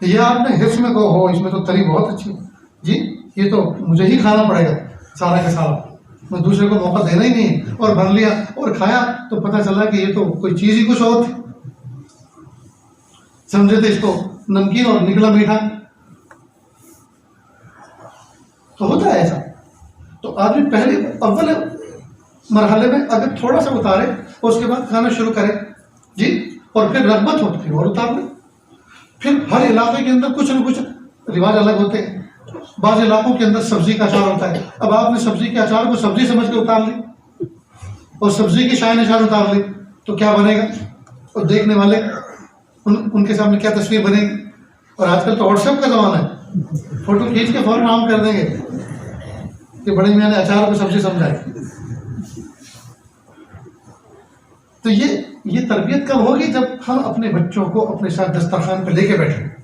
ये आपने हिस्स में कहो हो इसमें तो तरी बहुत अच्छी जी, ये तो मुझे ही खाना पड़ेगा सारा का सारा, मैं दूसरे को मौका देना ही नहीं, और भर लिया और खाया तो पता चला कि ये तो कोई चीज़ ही कुछ और थी, समझे थे इसको नमकीन और निकला मीठा। तो होता है ऐसा। तो आदमी पहले अव्वल मरहले में अगर थोड़ा सा उतारे और उसके बाद खाना शुरू करे जी, और फिर रगबत हो तो फिर और उतार ले। फिर हर इलाके के अंदर कुछ न कुछ रिवाज अलग होते हैं। बाज़ इलाकों के अंदर सब्जी का अचार होता है, अब आपने सब्जी के अचार को सब्जी समझ के उतार ली और सब्जी की शाय निशान उतार ली तो क्या बनेगा? और देखने वाले उनके सामने क्या तस्वीर बनेगी? और आजकल तो व्हाट्सएप का ज़माना है, फोटो खींच के फौरन आम कर देंगे कि बड़े मियाँ ने अचार को सब्जी समझाई। तो ये तरबियत कब होगी? जब हम अपने बच्चों को अपने साथ दस्तरखान पर लेके बैठेंगे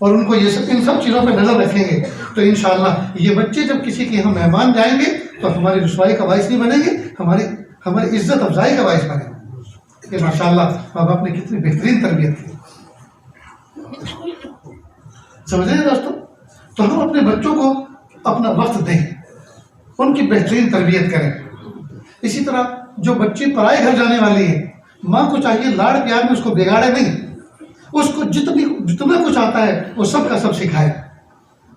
और उनको ये सब इन सब चीज़ों पर नज़र रखेंगे, तो इंशाअल्लाह ये बच्चे जब किसी के यहाँ मेहमान जाएंगे तो हमारी रुसवाई का बाइस नहीं बनेंगे, हमारी इज्जत अफजाई का बाइस बनेंगे कि माशाअल्लाह माँ बाप ने कितनी बेहतरीन तरबियत की। समझ रहे हैं दोस्तों? तो हम अपने बच्चों को अपना वक्त दें, उनकी बेहतरीन तरबियत करें। इसी तरह जो बच्ची पराए घर जाने वाली है, माँ को चाहिए लाड़ प्यार में उसको बिगाड़े नहीं, उसको जितना कुछ आता है वो सब का सब सिखाए।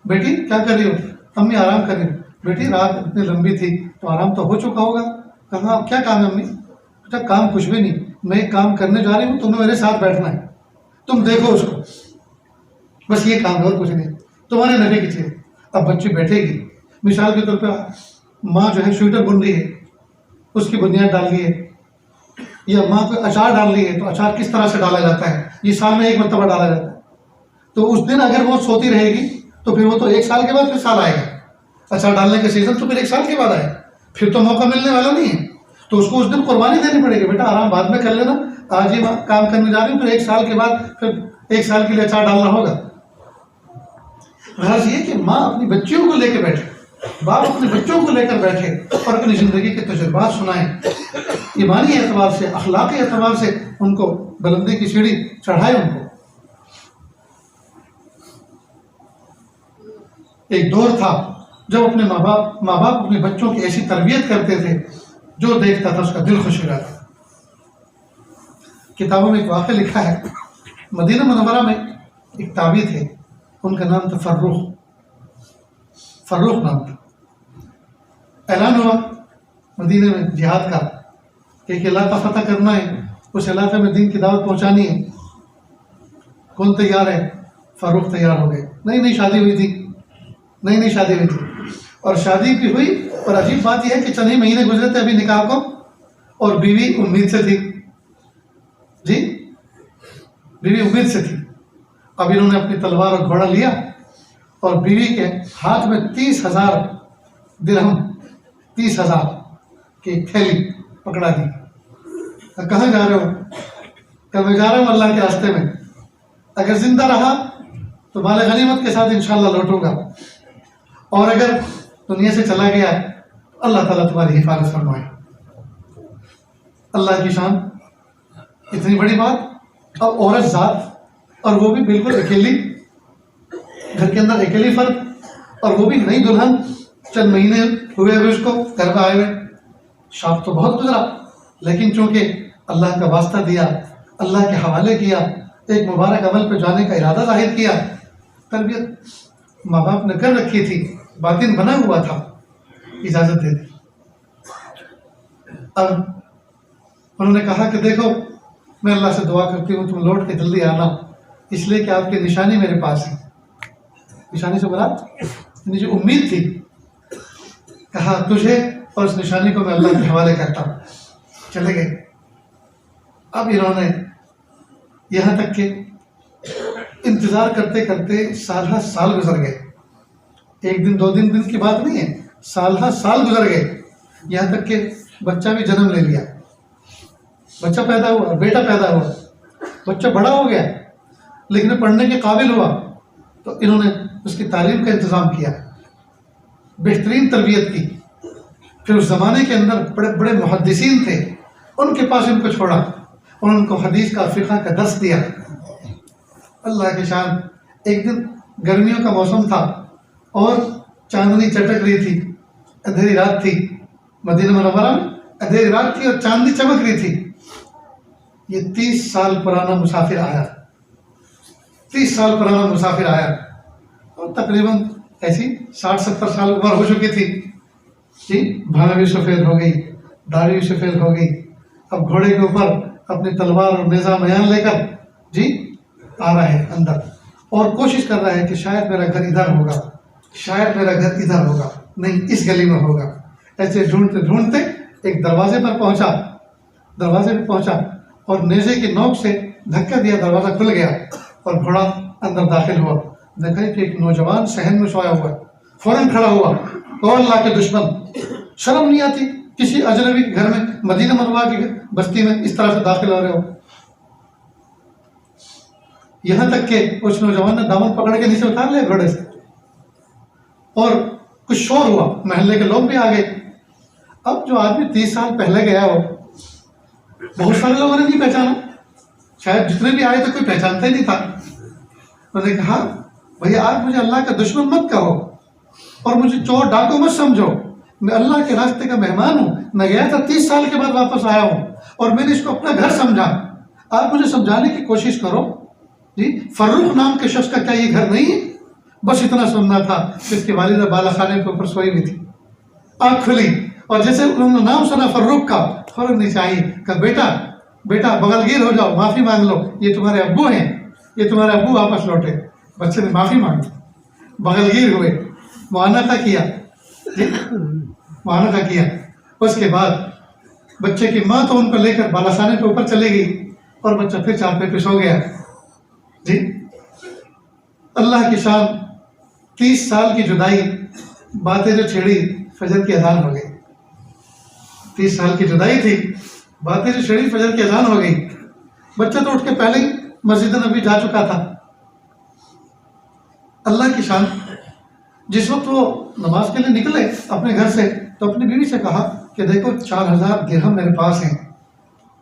बेटी क्या कर रही हो? अम्मी आराम कर रही हो। बेटी रात इतनी लंबी थी तो आराम तो हो चुका होगा। कहाँ क्या काम है अम्मी? बेटा काम कुछ भी नहीं, मैं एक काम करने जा रही हूँ, तुम्हें मेरे साथ बैठना है, तुम देखो उसको, बस ये काम है और कुछ नहीं, तुम्हारे नफे की चीज़। अब बच्ची बैठेगी, मिसाल के तौर पर माँ जो है स्वेटर बुन रही है, उसकी बुनियाद डाल ली है, या माँ को अचार डाल ली है, तो अचार किस तरह से डाला जाता है ये साल में एक मरतबा डाला जाता है। तो उस दिन अगर वो सोती रहेगी तो फिर वो तो 1 साल के बाद फिर साल आएगा, अचार डालने का सीजन तो फिर 1 साल के बाद आएगा, फिर तो मौका मिलने वाला नहीं है। तो उसको उस दिन कुर्बानी देनी पड़ेगी, बेटा आराम बाद में कर लेना, आज ही काम करने जा रही हूँ, फिर 1 साल के बाद फिर 1 साल के लिए अचार डालना होगा। गरज ये कि माँ अपनी बच्चियों को लेकर बैठे, बाप अपने बच्चों को लेकर बैठे और अपनी ज़िंदगी के तजुर्बात सुनाएं, ईमानी एतबार से, अखलाकी एतबार से उनको बुलंदी की सीढ़ी चढ़ाए। उनको एक दौर था जब अपने माँ बाप अपने बच्चों की ऐसी तरबियत करते थे, जो देखता था उसका दिल खुश हो जाता। किताबों में एक वाक़या लिखा है, मदीना मुनव्वरा में एक ताबी थे, उनका नाम था फर्रुख नाम था। ऐलान हुआ मदीने में जिहाद का, एक इलाका फतह करना है, उस इलाके में दीन की दावत पहुंचानी है। कौन तैयार है? फर्रुख तैयार हो गए। नई शादी हुई थी, और शादी भी हुई। और अजीब बात यह है कि चंद ही महीने गुजरे थे अभी निकाह को, और बीवी उम्मीद से थी जी, बीवी उम्मीद से थी। अब इन्होंने अपनी तलवार और घोड़ा लिया और बीवी के हाथ में 30,000 दिरहम, 30,000 की थैली पकड़ा दी। कहाँ जा रहे हो? कब? मैं जा रहा हूँ अल्लाह के रास्ते में, अगर जिंदा रहा तो माल गनीमत के साथ इंशाल्लाह लौटूंगा, और अगर दुनिया से चला गया अल्लाह ताला तुम्हारी हिफाजत फरमाए। अल्लाह की शान, इतनी बड़ी बात। अब औरत जात, और वो भी बिल्कुल अकेली, घर के अंदर अकेली फर्द, और वो भी नई दुल्हन, चंद महीने हुए उसको घर में आए हुए। शौक तो बहुत गुजरा, लेकिन चूंकि अल्लाह का वास्ता दिया, अल्लाह के हवाले किया, एक मुबारक अमल पे जाने का इरादा जाहिर किया, तरबियत माँ बाप ने कर रखी थी, बातिन बना हुआ था, इजाज़त दे दी। अब उन्होंने कहा कि देखो, मैं अल्लाह से दुआ करती हूँ तुम लौट के जल्दी आना, इसलिए कि आपकी निशानी मेरे पास है। निशानी से मुराद जो उम्मीद थी, कहा तुझे और उस निशानी को मैं अल्लाह के हवाले करता हूँ। चले गए। अब इन्होंने यहाँ तक के इंतज़ार करते करते साल गुजर गए। एक दिन 2 दिन की बात नहीं है, साल गुजर गए। यहाँ तक के बच्चा भी जन्म ले लिया, बच्चा पैदा हुआ, बेटा पैदा हुआ, बच्चा बड़ा हो गया, लेकिन पढ़ने के काबिल हुआ तो इन्होंने उसकी तालीम का इंतज़ाम किया, बेहतरीन तरबियत की। फिर उस ज़माने के अंदर बड़े बड़े मुहद्दिसीन थे, उनके पास इनको छोड़ा और उनको हदीस का, फ़िक़्ह का दर्स दिया। अल्लाह की शान। एक दिन गर्मियों का मौसम था और चांदनी चटक रही थी, अंधेरी रात थी, मदीना मुनव्वरा में अंधेरी रात थी और चांदनी चमक रही थी। ये 30 साल पुराना मुसाफिर आया, 30 साल पुराना मुसाफिर आया, और तकरीबन ऐसी 60-70 साल उम्र हो चुकी थी जी। भांग भी सफ़ेद हो गई, दाढ़ी भी सफ़ेद हो गई। अब घोड़े के ऊपर अपनी तलवार और नेज़ा मयान लेकर जी आ रहा है अंदर, और कोशिश कर रहा है कि शायद मेरा घर इधर होगा, शायद मेरा घर इधर होगा, नहीं इस गली में होगा। ऐसे ढूंढते ढूंढते एक दरवाजे पर पहुंचा, दरवाजे पर पहुंचा और नेज़े की नोक से धक्का दिया, दरवाज़ा खुल गया और घोड़ा अंदर दाखिल हुआ। देखा कि एक नौजवान सहन में सोया हुआ है, फौरन खड़ा हुआ, ओ अल्लाह के दुश्मन, शर्म नहीं आती किसी अजनबी के घर में, मदीना मुनव्वरा की बस्ती में इस तरह से दाखिल हो रहे हो? यहाँ तक कि उस नौजवान ने दामन पकड़ के नीचे उतार लिया घोड़े से, और कुछ शोर हुआ, महल्ले के लोग भी आ गए। अब जो आदमी 30 साल पहले गया हो, बहुत सारे लोगों ने नहीं पहचाना, शायद जितने भी आए तो कोई पहचानता ही नहीं था। उन्होंने कहा भैया आप मुझे अल्लाह का दुश्मन मत कहो और मुझे चोर डाकू मत समझो, मैं अल्लाह के रास्ते का मेहमान हूँ। मैं गया था 30 साल के बाद वापस आया हूँ और मैंने इसको अपना घर समझा, आप मुझे समझाने की कोशिश करो जी। फर्रुख नाम के शख्स का क्या ये घर नहीं है? बस इतना सुनना था कि इसकी वालिदा बाला खाने के ऊपर सोई हुई थी, आँख खुली और जैसे उन्होंने नाम सुना फर्रुख का, फौरन नीचे आई, कहा बेटा बेटा बगलगीर हो जाओ, माफ़ी मांग लो, ये तुम्हारे अब्बू हैं, ये तुम्हारे अब्बू वापस लौटे। बच्चे ने माफ़ी मांगी, बगलगीर हुए, मुआनका किया जी, मुआनका किया। उसके बाद बच्चे की माँ तो उनको लेकर बालाखाने के ऊपर चली गई और बच्चा फिर चार पे सो गया जी। अल्लाह की शान। 30 साल की जुदाई, बातें जो छेड़ी, फजर की अजान हो गई। 30 साल की जुदाई थी, बातें जो छेड़ी, फजर की अजान हो गई। बच्चा तो उठ के पहले ही मस्जिद नबी जा चुका था। अल्लाह की शान। जिस वक्त वो नमाज के लिए निकले अपने घर से, तो अपनी बीवी से कहा कि देखो 4000 दिरहम मेरे पास हैं,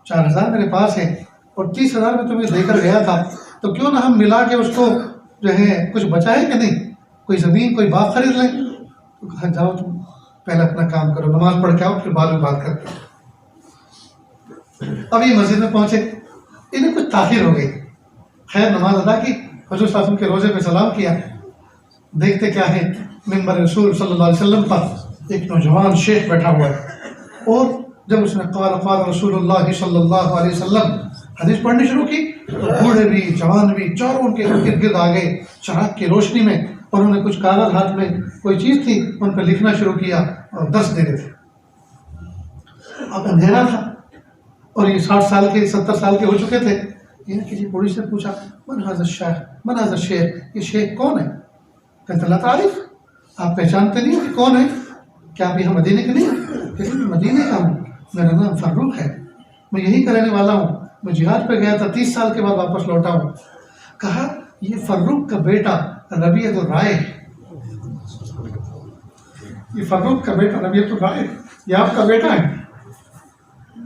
4000 मेरे पास हैं और 30,000 में तुम्हें देकर गया था, तो क्यों ना हम मिला के उसको जो है कुछ बचाए कि नहीं, कोई ज़मीन कोई बाग खरीद लें। तो कहा जाओ तुम पहले अपना काम करो, नमाज पढ़ के आओ, फिर बाद में बात करते हैं। अब ये मस्जिद में पहुंचे, इन्हें कुछ ताखिर हो गई। खैर नमाज अदा की, हुजूर साहब के रोजे पे सलाम किया। देखते क्या है, मिंबर रसूल सल्लल्लाहु अलैहि वसल्लम पर एक नौजवान शेख बैठा हुआ है और जब उसने क़ाल रसूलुल्लाह सल्लल्लाहु अलैहि वसल्लम हदीस पढ़नी शुरू की तो बूढ़े भी जवान भी चारों उनके इर्द गिर्द आ गए चिराग की रोशनी में, और उन्होंने कुछ कागज हाथ में कोई चीज़ थी उन पर लिखना शुरू किया और दर्स दे रहे थे। अब अंधेरा था और ये 60 साल के 70 साल के हो चुके थे। ये किसी बूढ़ी से पूछा, मन हाज़ा शाह, मन हाज़ा शेख, ये शेख कौन है? कहते ला तारीफ, आप पहचानते नहीं कि कौन है? क्या आप यहाँ मदीने के नहीं? कहते मदीने का हूँ, मेरा नाम फर्रुख है, मैं यही करने वाला हूँ, मैं जिहाद पे गया था, 30 साल के बाद वापस लौटा हूँ। कहा ये फर्रुख का बेटा रबीअतुर राय, ये फर्रुख का बेटा रबीअतुर राय, ये आपका बेटा है?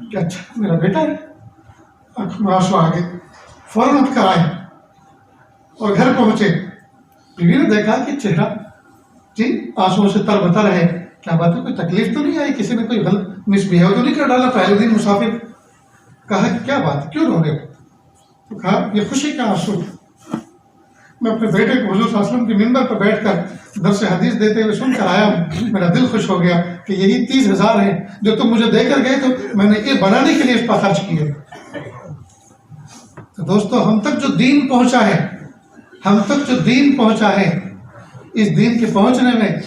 क्या अच्छा मेरा बेटा है? आंख में आंसू आ गए, फौरन उठ कर आए और घर पहुंचे। बीवी ने देखा कि चेहरा जी आंसुओं से तरबतर है, क्या बात है, कोई तकलीफ तो नहीं आई, किसी ने कोई गलत मिसबिहेव तो नहीं कर डाला पहले दिन मुसाफिर? कहा क्या बात, क्यों रो रहे हो? तो कहा ये खुशी का आंसू, मैं अपने बेटे को हुजूर सल्लल्लाहु अलैहि वसल्लम की मिंबर पर बैठकर दर्स हदीस देते हुए सुनकर आया हूँ, मेरा दिल खुश हो गया कि यही 30,000 है जो तुम मुझे देकर गए, तो मैंने ये बनाने के लिए इस पर खर्च किए। तो दोस्तों हम तक जो दीन पहुंचा है, हम तक जो दीन पहुंचा है, इस दीन के पहुंचने में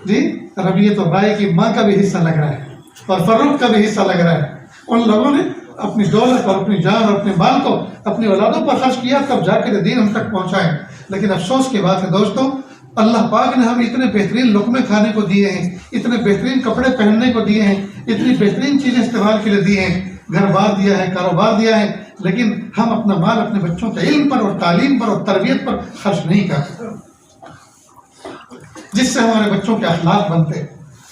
जी रबीअतुर राय की माँ का भी हिस्सा लग रहा है और फर्रुख का भी हिस्सा लग रहा है। उन लोगों ने अपनी दौलत और अपनी जान और अपने माल को अपनी औलादों पर खर्च किया, तब जाकर दीन हम तक पहुंचा है। लेकिन अफसोस की बात है दोस्तों, अल्लाह पाक ने हमें इतने बेहतरीन लुक़मे खाने को दिए हैं, इतने बेहतरीन कपड़े पहनने को दिए हैं, इतनी बेहतरीन चीज़ें इस्तेमाल के लिए दिए हैं, घर बार दिया है, कारोबार दिया है, लेकिन हम अपना माल अपने बच्चों के इल्म पर और तालीम पर और तरबियत पर खर्च नहीं करते, जिससे हमारे बच्चों के अखलाक बनते।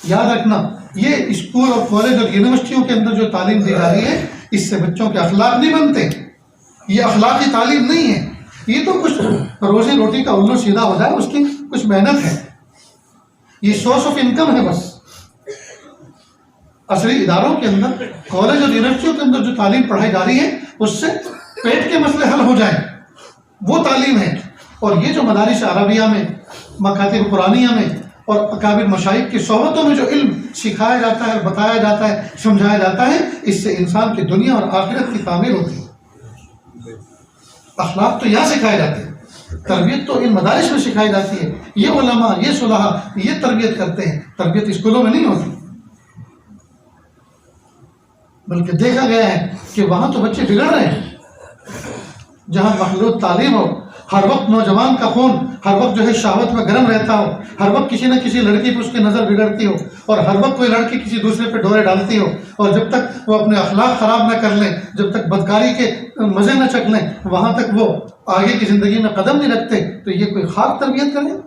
याद रखना, ये स्कूल और कॉलेज और यूनिवर्सिटियों के अंदर जो तालीम दी जा रही है, इससे बच्चों के अखलाक नहीं बनते। ये अखलाकी तालीम नहीं है, ये तो कुछ रोजी रोटी का उल्लू सीधा हो जाए उसकी कुछ मेहनत है, ये सोर्स ऑफ इनकम है बस। असली इदारों के अंदर, कॉलेज और यूनिवर्सिटियों के अंदर जो तालीम पढ़ाई जा रही है, उससे पेट के मसले हल हो जाए, वो तालीम है। और ये जो मदारिस अरबिया में, मकातिब कुरानिया में और अकाबिर मशाइख की सोहबतों में जो इल्म सिखाया जाता है, बताया जाता है, समझाया जाता है, इससे इंसान की दुनिया और आखिरत की तामीर होती है। अखलाक तो यहाँ सिखाए जाते हैं, तरबियत तो इन मदारिस में सिखाई जाती है। ये उलमा, ये सुलहा, ये तरबियत करते हैं, तरबियत स्कूलों में नहीं होती। बल्कि देखा गया है कि वहाँ तो बच्चे बिगड़ रहे हैं, जहाँ मखलूत तालीम हो, हर वक्त नौजवान का खून हर वक्त जो है शहवत में गर्म रहता हो, हर वक्त किसी न किसी लड़की पर उसकी नज़र बिगड़ती हो, और हर वक्त कोई लड़की किसी दूसरे पे डोरे डालती हो, और जब तक वो अपने अखलाक ख़राब न कर लें, जब तक बदकारी के मज़े न चख लें, वहाँ तक वो आगे की ज़िंदगी में कदम नहीं रखते। तो ये कोई खाक तरबियत करें?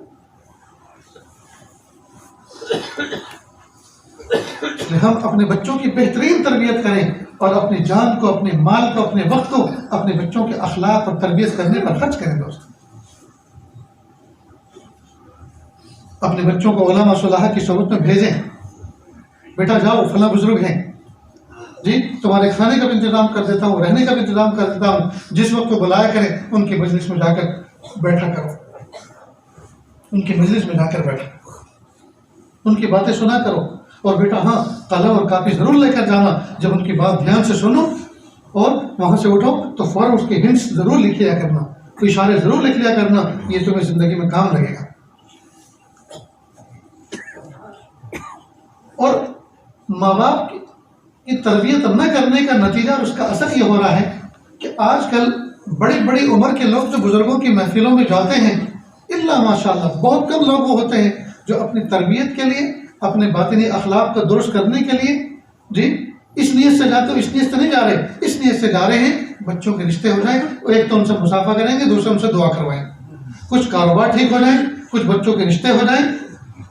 हम अपने बच्चों की बेहतरीन तरबियत करें और अपनी जान को, अपने माल को, अपने वक्त को अपने बच्चों के अखलाक और तरबियत करने पर खर्च करें। दोस्तों, अपने बच्चों को उलमा सुलहा की सोबत में भेजें। बेटा जाओ, फला बुजुर्ग हैं जी, तुम्हारे खाने का भी इंतजाम कर देता हूँ, रहने का भी इंतजाम कर देता हूँ, जिस वक्त को बुलाया करें उनकी मजलिस में जाकर बैठा करो, उनकी मजलिस में जाकर बैठो, उनकी बातें सुना करो। और बेटा हाँ, कलम और कापी ज़रूर लेकर जाना, जब उनकी बात ध्यान से सुनो और वहाँ से उठो तो फौरन उसके हिंट्स ज़रूर लिख लिया करना, कोई इशारे ज़रूर लिख लिया करना, ये तुम्हें ज़िंदगी में काम लगेगा। और माँ बाप की तरबियत न करने का नतीजा और उसका असर ये हो रहा है कि आजकल बड़ी बड़ी उम्र के लोग जो बुज़ुर्गों की महफिलों में जाते हैं, इल्ला माशाअल्लाह बहुत कम लोग वो होते हैं जो अपनी तरबियत के लिए, अपने बातिनी अखलाक को दुरुस्त करने के लिए जी इस नीयत से जाते हो, इस नीयत से नहीं जा रहे, इस नीयत से जा रहे हैं बच्चों के रिश्ते हो जाए, एक तो उनसे मुसाफा करेंगे, दूसरे उनसे दुआ करवाएं, कुछ कारोबार ठीक हो जाए, कुछ बच्चों के रिश्ते हो जाए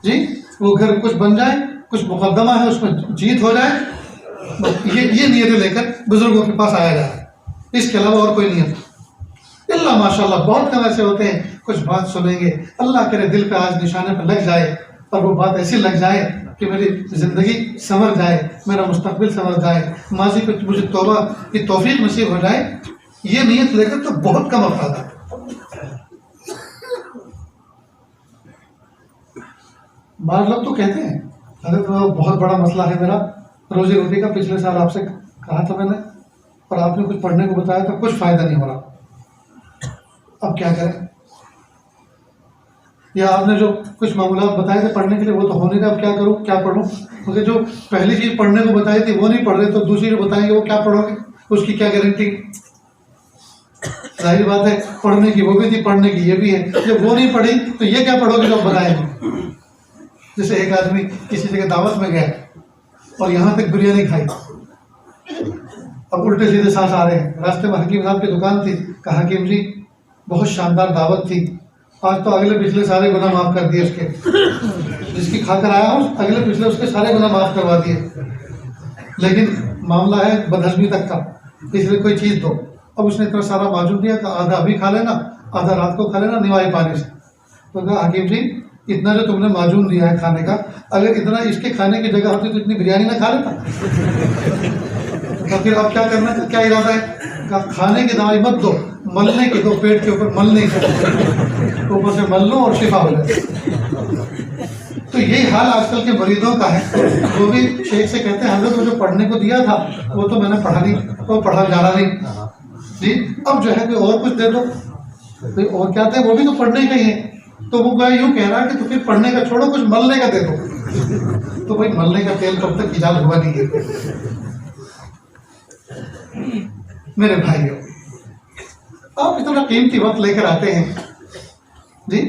जी, वो घर कुछ बन जाए, कुछ मुकदमा है उसमें जीत हो जाए, ये नीयतें लेकर बुजुर्गों के पास आया जाए, इसके अलावा और कोई नीयत इल्ला माशाअल्लाह बहुत कम ऐसे होते हैं, कुछ बात सुनेंगे, अल्लाह करे दिल पे आज निशाने पर लग जाए और वो बात ऐसी लग जाए कि मेरी ज़िंदगी संवर जाए, मेरा मुस्तकबिल संवर जाए, माजी पे मुझे तौबा की तौफीक नसीब हो जाए, ये नीयत लेकर तो बहुत कम अफराद है। बार लोग तो कहते हैं अरे तो बहुत बड़ा मसला है मेरा रोजी रोटी का, पिछले साल आपसे कहा था मैंने और आपने कुछ पढ़ने को बताया था, कुछ फायदा नहीं हो रहा, अब क्या करें? या आपने जो कुछ मामूलात बताए थे पढ़ने के लिए वो तो हो नहीं रहा, अब क्या करूं, क्या पढ़ूं? मुझे जो पहली चीज पढ़ने को बताई थी वो नहीं पढ़ रहे, तो दूसरी जो बताएंगे वो क्या पढ़ोगे, उसकी क्या गारंटी? जाहिर बात है पढ़ने की वो भी थी, पढ़ने की ये भी है, जब वो नहीं पढ़ी तो ये क्या पढ़ोगे जो बताएंगे? जैसे एक आदमी किसी जगह दावत में गया और यहाँ तक बिरयानी खाई, अब उल्टे सीधे सांस आ रहे हैं, रास्ते में हकीम साहब की दुकान थी, कहा हकीम जी बहुत शानदार दावत थी, आज तो अगले पिछले सारे गुनाह माफ कर दिए उसके, जिसकी खाकर आया हूँ अगले पिछले उसके सारे गुनाह माफ करवा दिए, लेकिन मामला है बदहजमी तक का, इसलिए कोई चीज़ दो। अब उसने इतना सारा माजून दिया कि आधा अभी खा लेना, आधा रात को खा लेना निवाई पानी से। तो कहा हकीम जी इतना जो तुमने माजून दिया है खाने का, अगर इतना इसके खाने की जगह होती तो इतनी बिरयानी ना खा लेता। तो फिर अब क्या करना था, क्या इरादा है? कहा खाने की दवाई मत दो, मलने की दो, पेट के ऊपर मलने की, ऊपर से मल लो और शिफा हो जाए। तो यही हाल आजकल के मरीजों का है, वो भी शेख से कहते हैं हजरत वो जो पढ़ने को दिया था वो तो मैंने पढ़ा नहीं, वो पढ़ा जा रहा नहीं जी, अब जो है कोई और कुछ दे दो, कोई और क्या थे, वो भी तो पढ़ने का ही है। तो वो क्या यूँ कह रहा है कि तो फिर पढ़ने का छोड़ो, कुछ मलने का दे दो। तो भाई मलने का तेल कब तक इजाद हुआ नहीं है मेरे भाइयों। आप इतना कीमती वक्त लेकर आते हैं जी,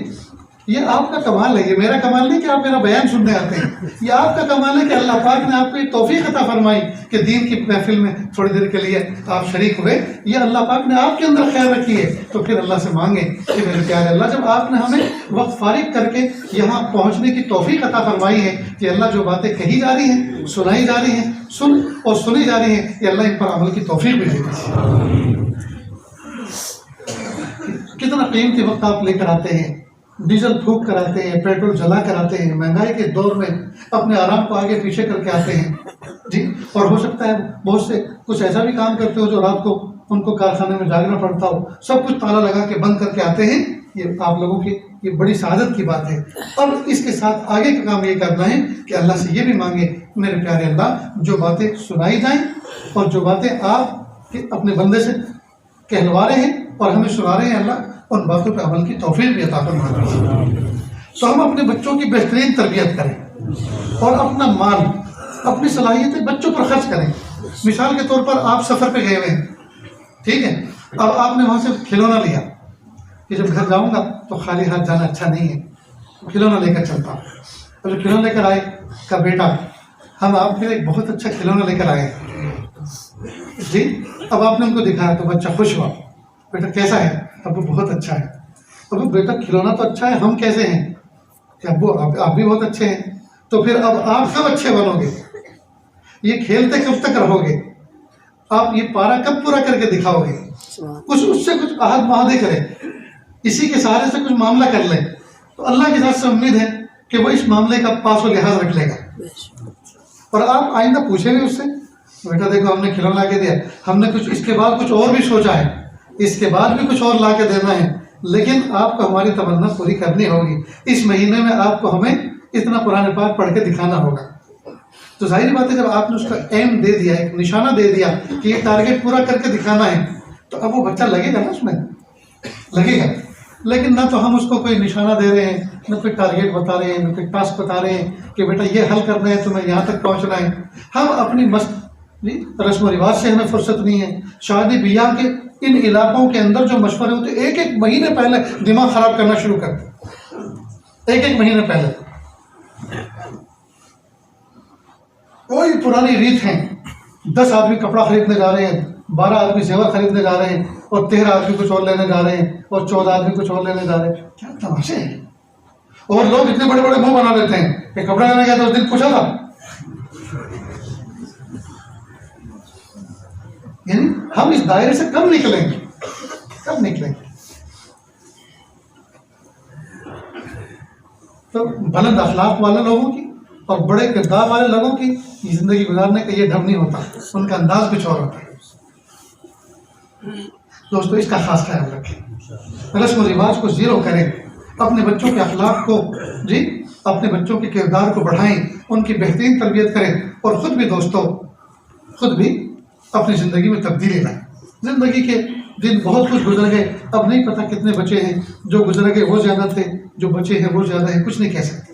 ये आपका कमाल है, ये मेरा कमाल नहीं कि आप मेरा बयान सुनने आते हैं, ये आपका कमाल है कि अल्लाह पाक ने आपको एक तौफीक अता फरमाई कि दीन की महफिल में थोड़ी देर के लिए आप शरीक हुए, ये अल्लाह पाक ने आपके अंदर ख्याल रखी है। तो फिर अल्लाह से मांगे कि मेरे प्यारे अल्लाह, जब आपने हमें वक्त फारिग करके यहाँ पहुँचने की तौफीक अता फरमाई है कि अल्लाह जो बातें कही जा रही हैं, सुनाई जा रही हैं, सुन और सुनी जा रही हैं, कि अल्लाह इन पर अमल की तौफीक भी देगी। कितना कीमती वक्त आप लेकर आते हैं, डीजल फूक कर आते हैं, पेट्रोल जला कर आते हैं, महंगाई के दौर में अपने आराम को आगे पीछे करके आते हैं जी। और हो सकता है बहुत से कुछ ऐसा भी काम करते हो जो रात को उनको कारखाने में जागना पड़ता हो, सब कुछ ताला लगा के बंद करके आते हैं, ये आप लोगों की ये बड़ी सआदत की बात है। और इसके साथ आगे का काम ये करना है कि अल्लाह से ये भी मांगे मेरे प्यारे अल्लाह, जो बातें सुनाई जाएं और जो बातें आप अपने बंदे से कहलवा रहे हैं और हमें सुना रहे हैं, अल्लाह उन बातों पर अमल की तौफीक भी अता फरमा। तो हम अपने बच्चों की बेहतरीन तरबियत करें और अपना माल, अपनी सलाहियतें बच्चों पर खर्च करें। मिसाल के तौर पर आप सफ़र पे गए हुए हैं, ठीक है, अब आपने वहाँ से खिलौना लिया कि जब घर जाऊँगा तो खाली हाथ जाना अच्छा नहीं है, खिलौना लेकर चलता हूँ। तो जो खिलौना लेकर आए का बेटा, हम आपके लिए एक बहुत अच्छा खिलौना लेकर आए जी। अब आपने उनको दिखाया तो बच्चा खुश हुआ, बेटा कैसा है? अब वो बहुत अच्छा है। अब बेटा खिलौना तो अच्छा है, हम कैसे हैं? कि अब वो आप भी बहुत अच्छे हैं। तो फिर अब आप कब अच्छे बनोगे? ये खेलते कब तक रहोगे? आप ये पारा कब पूरा करके दिखाओगे? कुछ उससे कुछ आहद महादे करें, इसी के सहारे से कुछ मामला कर लें, तो अल्लाह की तरफ से उम्मीद है कि वो इस मामले का पास व लिहाज रख लेगा। और आप आइंदा पूछेंगे उससे, बेटा देखो हमने खिलौना ला के दिया, हमने कुछ इसके बाद कुछ और भी सोचा है, इसके बाद भी कुछ और ला के देना है, लेकिन आपको हमारी तमन्ना पूरी करनी होगी। इस महीने में आपको हमें इतना कुरान पाक पढ़ के दिखाना होगा। तो जाहिर बात है जब आपने उसका एम दे दिया, एक निशाना दे दिया कि ये टारगेट पूरा करके दिखाना है, तो अब वो बच्चा लगेगा ना, उसमें लगेगा। लेकिन ना तो हम उसको कोई निशाना दे रहे हैं, न कोई टारगेट बता रहे हैं, न कोई टास्क बता रहे हैं कि बेटा ये हल करना है, तुम्हें यहाँ तक पहुँचना है। हम अपनी मस्त रस्म रिवाज से हमें फुर्सत नहीं है। शादी ब्याह के इन इलाकों के अंदर जो मशवरे होते, एक एक महीने पहले दिमाग खराब करना शुरू करते, एक एक महीने पहले। कोई पुरानी रीत है, 10 आदमी कपड़ा खरीदने जा रहे हैं, 12 आदमी जेवर खरीदने जा रहे हैं, और 13 आदमी कुछ और लेने जा रहे हैं, और 14 आदमी कुछ और लेने जा रहे हैं। क्या तमाशे हैं। और लोग इतने बड़े बड़े मुंह बना लेते हैं कि कपड़ा लेने गया तो उस दिन पूछा था, यानी हम इस दायरे से कब निकलेंगे, कब निकलेंगे? तो बुलंद अखलाक वाले लोगों की और बड़े किरदार वाले लोगों की ज़िंदगी गुजारने का ये ढंग नहीं होता, उनका अंदाज कुछ और होता है। दोस्तों, इसका खास ख्याल रखें, रस्म रिवाज को ज़ीरो करें, अपने बच्चों के अखलाक को अपने बच्चों के किरदार को बढ़ाएं, उनकी बेहतरीन तरबियत करें और ख़ुद भी दोस्तों खुद भी अपनी ज़िंदगी में तब्दीली लाएं। ज़िंदगी के दिन बहुत कुछ गुजर गए, अब नहीं पता कितने बचे हैं, जो गुजर गए वो ज़्यादा थे, जो बचे हैं वो ज़्यादा है, कुछ नहीं कह सकते।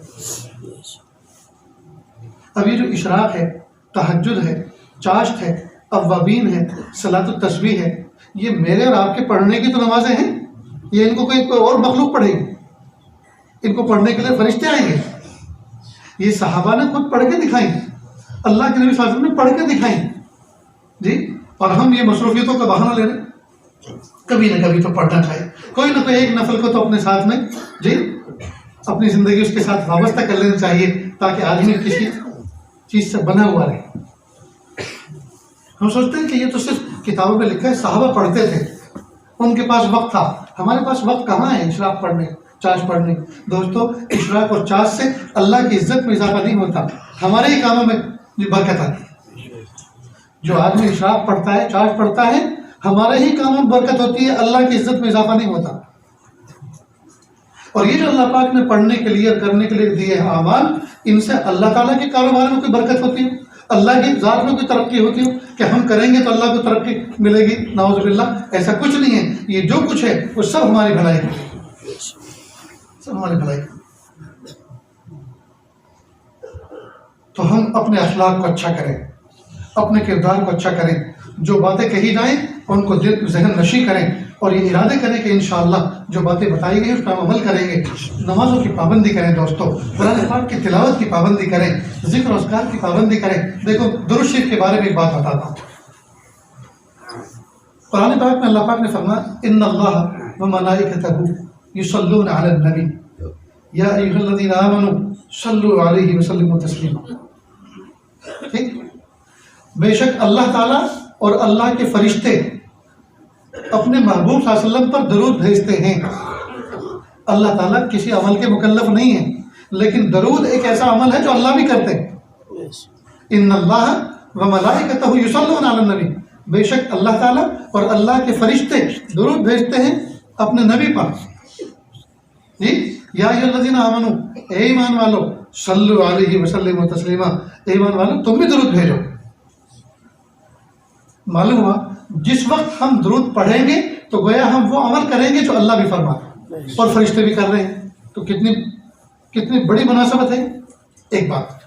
अब ये जो इशराक है, तहज्जुद है, चाश्त है, अव्वाबीन है, सलातुत तस्बीह है, ये मेरे और आपके पढ़ने की तो नमाजें हैं, ये इनको कोई और मखलूक पढ़ेगी? इनको पढ़ने के लिए फरिश्ते आएंगे? ये सहाबा ने खुद पढ़ के दिखाई, अल्लाह के नबी सल्लल्लाहु अलैहि वसल्लम ने पढ़ के दिखाई जी। और हम ये मसरूफियतों का बहाना ले रहे हैं। कभी ना कभी तो पढ़ना चाहिए, कोई ना कोई एक नफल को तो अपने साथ में जी अपनी ज़िंदगी उसके साथ वाबस्ता कर लेना चाहिए, ताकि आदमी किसी चीज़ से बना हुआ रहे। हम सोचते हैं कि ये तो सिर्फ किताबों में लिखा है, सहाबा पढ़ते थे, उनके पास वक्त था, हमारे पास वक्त कहाँ है इशराक पढ़ने, चाश पढ़ने? दोस्तों, इशराक और चाश से अल्लाह की इज्जत में इजाफा नहीं होता, हमारे ही कामों में बरकत आती है। जो आदमी इशराक पढ़ता है, चाश पढ़ता है, हमारे ही कामों में बरकत होती है, अल्लाह की इज्जत में इजाफा नहीं होता। और ये जो अल्लाह पाक ने पढ़ने के लिए और करने के लिए दिए हैं आमाल, इनसे अल्लाह ताला के कारोबार में कोई बरकत होती है, अल्लाह की ज़ात में कोई तरक्की होती हो कि हम करेंगे तो अल्लाह को तरक्की मिलेगी? नाउज़ुबिल्लाह, ऐसा कुछ नहीं है। ये जो कुछ है वो सब हमारी भलाई है, सब हमारी भलाई। तो हम अपने अखलाक को अच्छा करें, अपने किरदार को अच्छा करें, जो बातें कही जाएं उनको दिल ज़हन नशी करें और ये इरादे करें कि इंशाअल्लाह जो बातें बताई गई उस पर हम अमल करेंगे। नमाजों की पाबंदी करें दोस्तों, कुरान पाक की तिलावत की पाबंदी करें, जिक्र अस्कार की पाबंदी करें। देखो, दुरूद शरीफ के बारे में एक बात बताता हूँ। कुरान पाक में अल्लाह पाक ने फरमाया, इन्नल्लाह व मलाइकतहू युसल्लूना अलन नबी या अय्युहल्लज़ीना आमनू सल्लू अलैहि व सल्लिमू तस्लीमा। ठीक, बेशक अल्लाह ताला और अल्लाह के फरिश्ते अपने महबूब सल्लल्लाहु अलैहि वसल्लम पर दरूद भेजते हैं। अल्लाह ताला किसी अमल के मुकल्लफ नहीं है, लेकिन दरूद एक ऐसा अमल है जो अल्लाह भी करते हैं। इन्नल्लाह व मलाइकतहू युसल्लूना अलन नबी, बेशक अल्लाह ताला और अल्लाह के फरिश्ते दरूद भेजते हैं अपने नबी पर जी। या अय्युहल्लज़ीना आमनू, ए ईमान वालो, सल्लु अलैहि व सल्लिमू तस्लीमा, ए ईमान वालो तुम भी दरूद भेजो। मालूम हुआ, जिस वक्त हम दरूद पढ़ेंगे तो गोया हम वो अमल करेंगे जो अल्लाह भी फरमाए और फरिश्ते भी कर रहे हैं। तो कितनी बड़ी मुनासबत है। एक बात।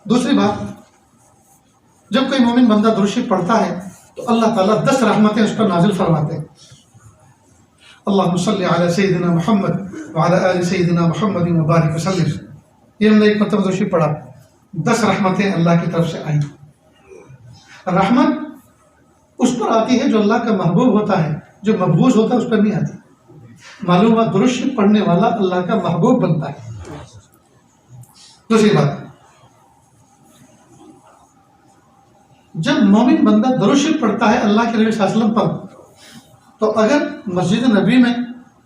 दूसरी बात, जब कोई मोमिन बंदा दुरूद शरीफ पढ़ता है तो अल्लाह ताला 10 रहमतें उस पर नाजिल फरमाते हैं। अल्लाहुम्मा सल्लि अला सय्यिदिना मुहम्मद व अला आलि सय्यिदिना मुहम्मद व बारिक वसल्लिम। ये हमने एक मतलब दुरूद शरीफ पढ़ा, 10 रहमतें अल्लाह की तरफ से आई। रहमत उस पर आती है जो अल्लाह का महबूब होता है, जो मबगूज़ होता है उस पर नहीं आती। मालूम हुआ, दुरूद शरीफ पढ़ने वाला अल्लाह का महबूब बनता है। दूसरी बात, जब मोमिन बंदा दुरूद शरीफ पढ़ता है अल्लाह के नबी सल्लल्लाहु अलैहि वसल्लम पर, तो अगर मस्जिद नबी में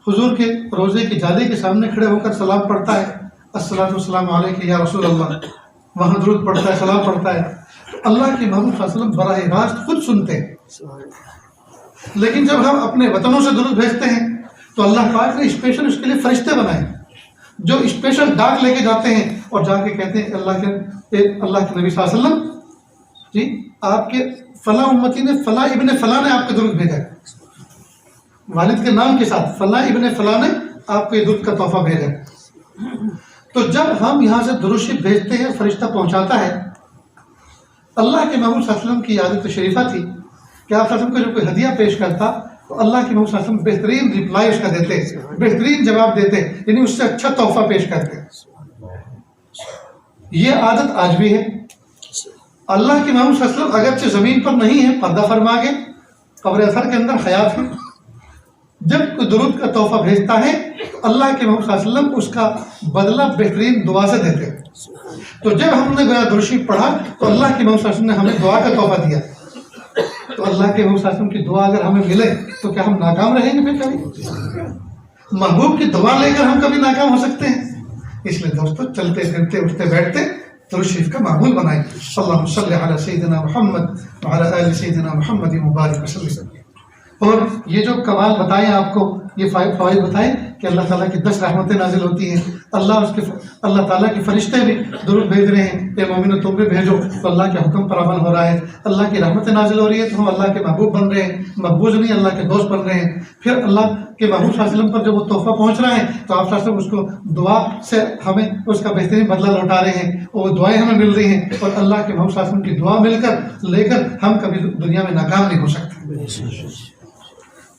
हुजूर के रोज़े की जाली के सामने खड़े होकर सलाम पढ़ता है, अस्सलातु वस्सलामु अलैका या रसूल अल्लाह, वहाँ दुरूद पढ़ता है, सलाम पढ़ता है, तो अल्लाह के महबूब सल्लल्लाहु अलैहि वसल्लम बराह रास्त खुद सुनते हैं। लेकिन जब हम अपने वतनों से दुरूद भेजते हैं तो अल्लाह पाक ने स्पेशल उसके लिए फरिश्ते बनाए जो स्पेशल डाक लेके जाते हैं और जाके कहते हैं अल्लाह के नबी सल्लल्लाहु अलैहि वसल्लम जी, आपके फला उम्मती ने फला इब्ने फला ने आपको दुरूद भेजा, वालिद के नाम के साथ फला इब्ने फला ने आपको ये दुरूद का तोहफा भेजा। तो जब हम यहाँ से दुरूद शरीफ भेजते हैं, फरिश्ता पहुँचाता है। अल्लाह के महबूब सल्लल्लाहु अलैहि वसल्लम की आदत शरीफा थी कि आप सल्लल्लाहु अलैहि वसल्लम को जब कोई हदिया पेश करता तो अल्लाह के महबूब सल्लल्लाहु अलैहि वसल्लम बेहतरीन रिप्लाई उसका देते, बेहतरीन जवाब देते, यानी उससे अच्छा तोहफा पेश करते। ये आदत आज भी है। अल्लाह के महबूब सल्लल्लाहु अलैहि वसल्लम अगरचे ज़मीन पर नहीं है, पर्दा फरमा के कब्र अथर के अंदर हयात है, जब कोई दुरूद का तोहफा भेजता है तो अल्लाह के महबूब सल्लल्लाहु अलैहि वसल्लम उसका बदला बेहतरीन दुआ से देते हैं। तो जब हमने दुरूद शरीफ पढ़ा तो अल्लाह के महबूब सल्लल्लाहु अलैहि वसल्लम ने हमें दुआ का तोहफा दिया। तो अल्लाह के महबूब सल्लल्लाहु अलैहि वसल्लम की दुआ अगर हमें मिले तो क्या हम नाकाम रहेंगे? फिर कभी महबूब की दुआ लेकर हम कभी नाकाम हो सकते हैं? इसलिए दोस्तों चलते फिरते उठते बैठते दुरूद शरीफ का मामूल बनाएं। अल्लाहुम्मा सल्ली अला सय्यिदिना मुहम्मद व अला आलि सय्यिदिना मुहम्मद मुबारक वसल्लम। और ये जो कमाल बताएं आपको, ये फ़वाइद बताएं कि अल्लाह ताला की 10 रहमतें नाजिल होती हैं। अल्लाह ताला के फरिश्ते भी दुरूद भेज रहे हैं, ये मोमिनो तुम भी भेजो, तो अल्लाह के हुक्म पर अमल हो रहा है। अल्लाह की रहमतें नाजिल हो रही है तो हम अल्लाह के महबूब बन रहे हैं, मकबूज नहीं अल्लाह के दोस्त बन रहे हैं। फिर अल्लाह के महबूब सल्लल्लाहु अलैहि वसल्लम पर जब वो तोहफा पहुँच रहा है तो आप सल्लल्लाहु अलैहि वसल्लम उसको दुआ से हमें उसका बेहतरीन बदला लौटा रहे हैं, वो दुआएं हमें मिल रही हैं। और अल्लाह के महबूब सल्लल्लाहु अलैहि वसल्लम की दुआ मिलकर लेकर हम कभी दुनिया में नाकाम नहीं हो सकते।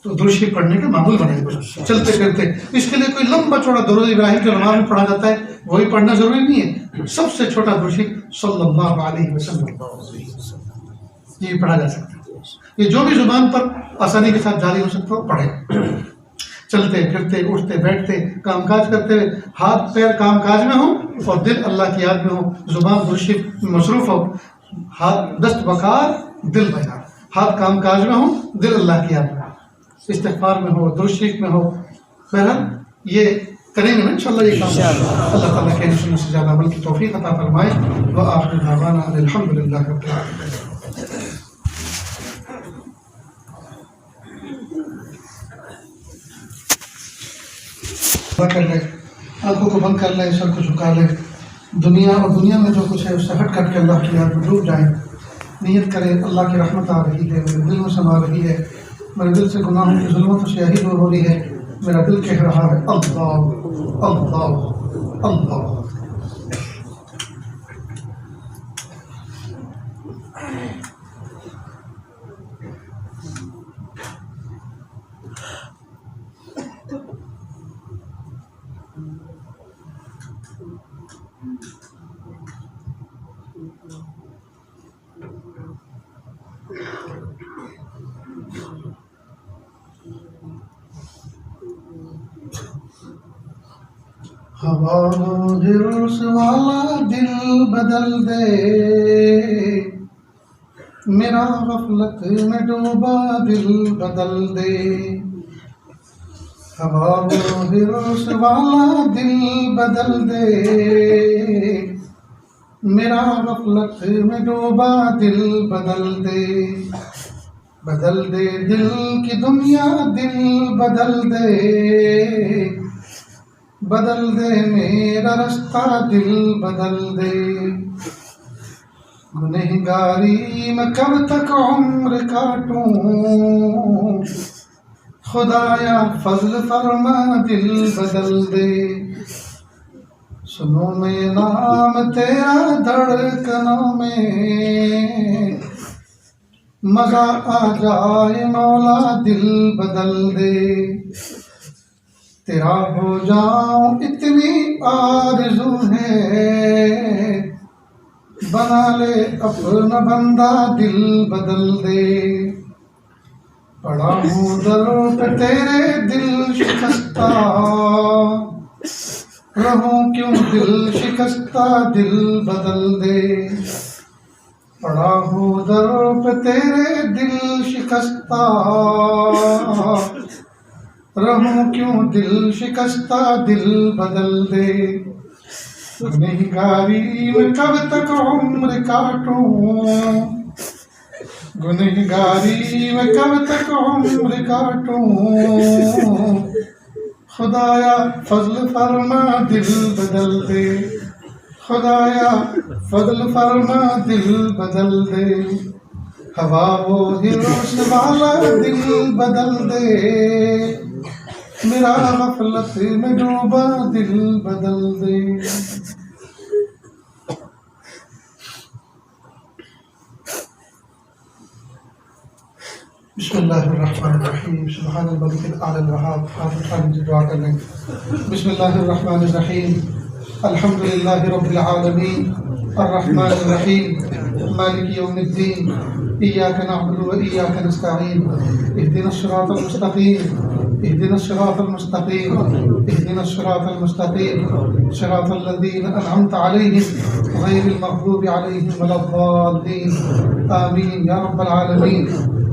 तो दुरूद शरीफ पढ़ने का मामूल बनाएंगे चलते फिरते। इसके लिए कोई लंबा चौड़ा दुरूद इब्राहिम के नमाज में पढ़ा जाता है, वही पढ़ना जरूरी नहीं है। सबसे छोटा दुरूद शरीफ सल्लल्लाहु अलैहि वसल्लम ये पढ़ा जा सकता है। ये जो भी जुबान पर आसानी के साथ जारी हो सकता हो पढ़े। चलते फिरते उठते बैठते कामकाज करते हुए हाथ पैर कामकाज में हो और दिल अल्लाह की याद में हो, जुबान दुरूद शरीफ में मसरूफ हो। हाथ दस्त बकार दिल बयान, हाथ कामकाज में हो दिल अल्लाह की याद में, इस्तिग़फ़ार में हो, दुरूद शरीफ में हो। बहरहाल ये करेंगे ना इंशाअल्लाह ये काम। अल्लाह ताला के सुनने से ज़्यादा अमल की तौफीक अता फरमाए। व आखिर दावाना अल्हम्दुलिल्लाहि रब्बिल आलमीन। कर ले, आंखों को बंद कर ले, सर को झुका ले। दुनिया और दुनिया में जो कुछ है उससे हट कट के अल्लाह की याद में डूब जाए। नियत करें अल्लाह की रहमत आ रही है, मेरे दिल में समा रही है, मेरे दिल से गुनाहों की ज़ुल्मत से यही दूर हो रही है। मेरा दिल कह रहा है अल्लाह अल्लाह अल्लाह। हिर्स वाला दिल बदल दे, मेरा गफलत में डूबा दिल बदल दे। हिर्स वाला दिल बदल दे, मेरा गफलत में डूबा दिल बदल दे। बदल दे दिल की दुनिया, दिल बदल दे, बदल दे मेरा रास्ता, दिल बदल दे। गुनहगारी में कब तक उम्र काटूं, खुदाया फजल फरमा दिल बदल दे। सुनो मैं नाम तेरा धड़कनों में, मजा आ जाए मौला दिल बदल दे। तेरा हो जाऊं इतनी आरज़ू है, बना ले अपना बंदा दिल बदल दे। पड़ा हूँ दरों पे तेरे दिल शिकस्ता, रहूं क्यों दिल शिकस्ता दिल बदल दे। पड़ा हूँ दरों पे तेरे दिल शिकस्ता, रहूं क्यों दिल शिकस्ता दिल बदल दे। गुनहगारी में कब तक उम्र काटूं, गुनहगारी में कब तक उम्र काटूं। खुदाया फजल फरमा दिल बदल दे, खुदाया फजल फरमा दिल बदल दे। हवा वो हिर्स वाला दिल बदल दे, मेरा गफलत में डूबा दिल बदल दे। बिस्मिल्लाहिर्रहमानिर्रहीम। सुब्हानल मलिकिल आलिल वहाब। हाथ उठाने से दुआ कर लें। बिस्मिल्लाहिर्रहमानिर्रहीम। अल्हम्दुलिल्लाहि रब्बिल आलमीन, अर्रहमानिर रहीम, मालिकि यौमिद्दीन, इय्याका नअबुदु व इय्याका नस्तईन, इहदिनस सिरातल मुस्तक़ीम, इहदिनस सिरातल मुस्तक़ीम, इहदिनस सिरातल मुस्तक़ीम, सिरातल लज़ीना अनअमता अलैहिम गैरिल मग़दूबि अलैहिम वलद्दाल्लीन। आमीन या रब्बल आलमीन।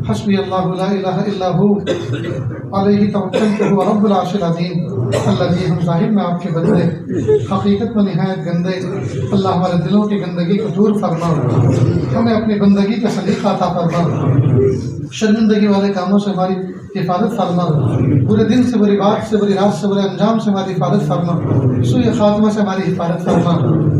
हस्बी अल्लाहु ला इलाहा इल्ला हु अलैहि तवक्कलतु व रब्बुल अर्शिल अज़ीम। अल्लाह जी हम ज़ाहिर में आपके बंदे, हकीकत में निहायत गंदे। अल्लाह हमारे दिलों की गंदगी को दूर फरमा, हमें अपनी बंदगी का सलीका अता फरमा, शर्मिंदगी वाले कामों से हमारी हिफाजत फरमा, बुरे दिन से, बुरी बात से, बुरी रात से, बुरे अंजाम से हमारी हिफाजत फरमा, सूए खात्मा से हमारी हिफाजत फरमा।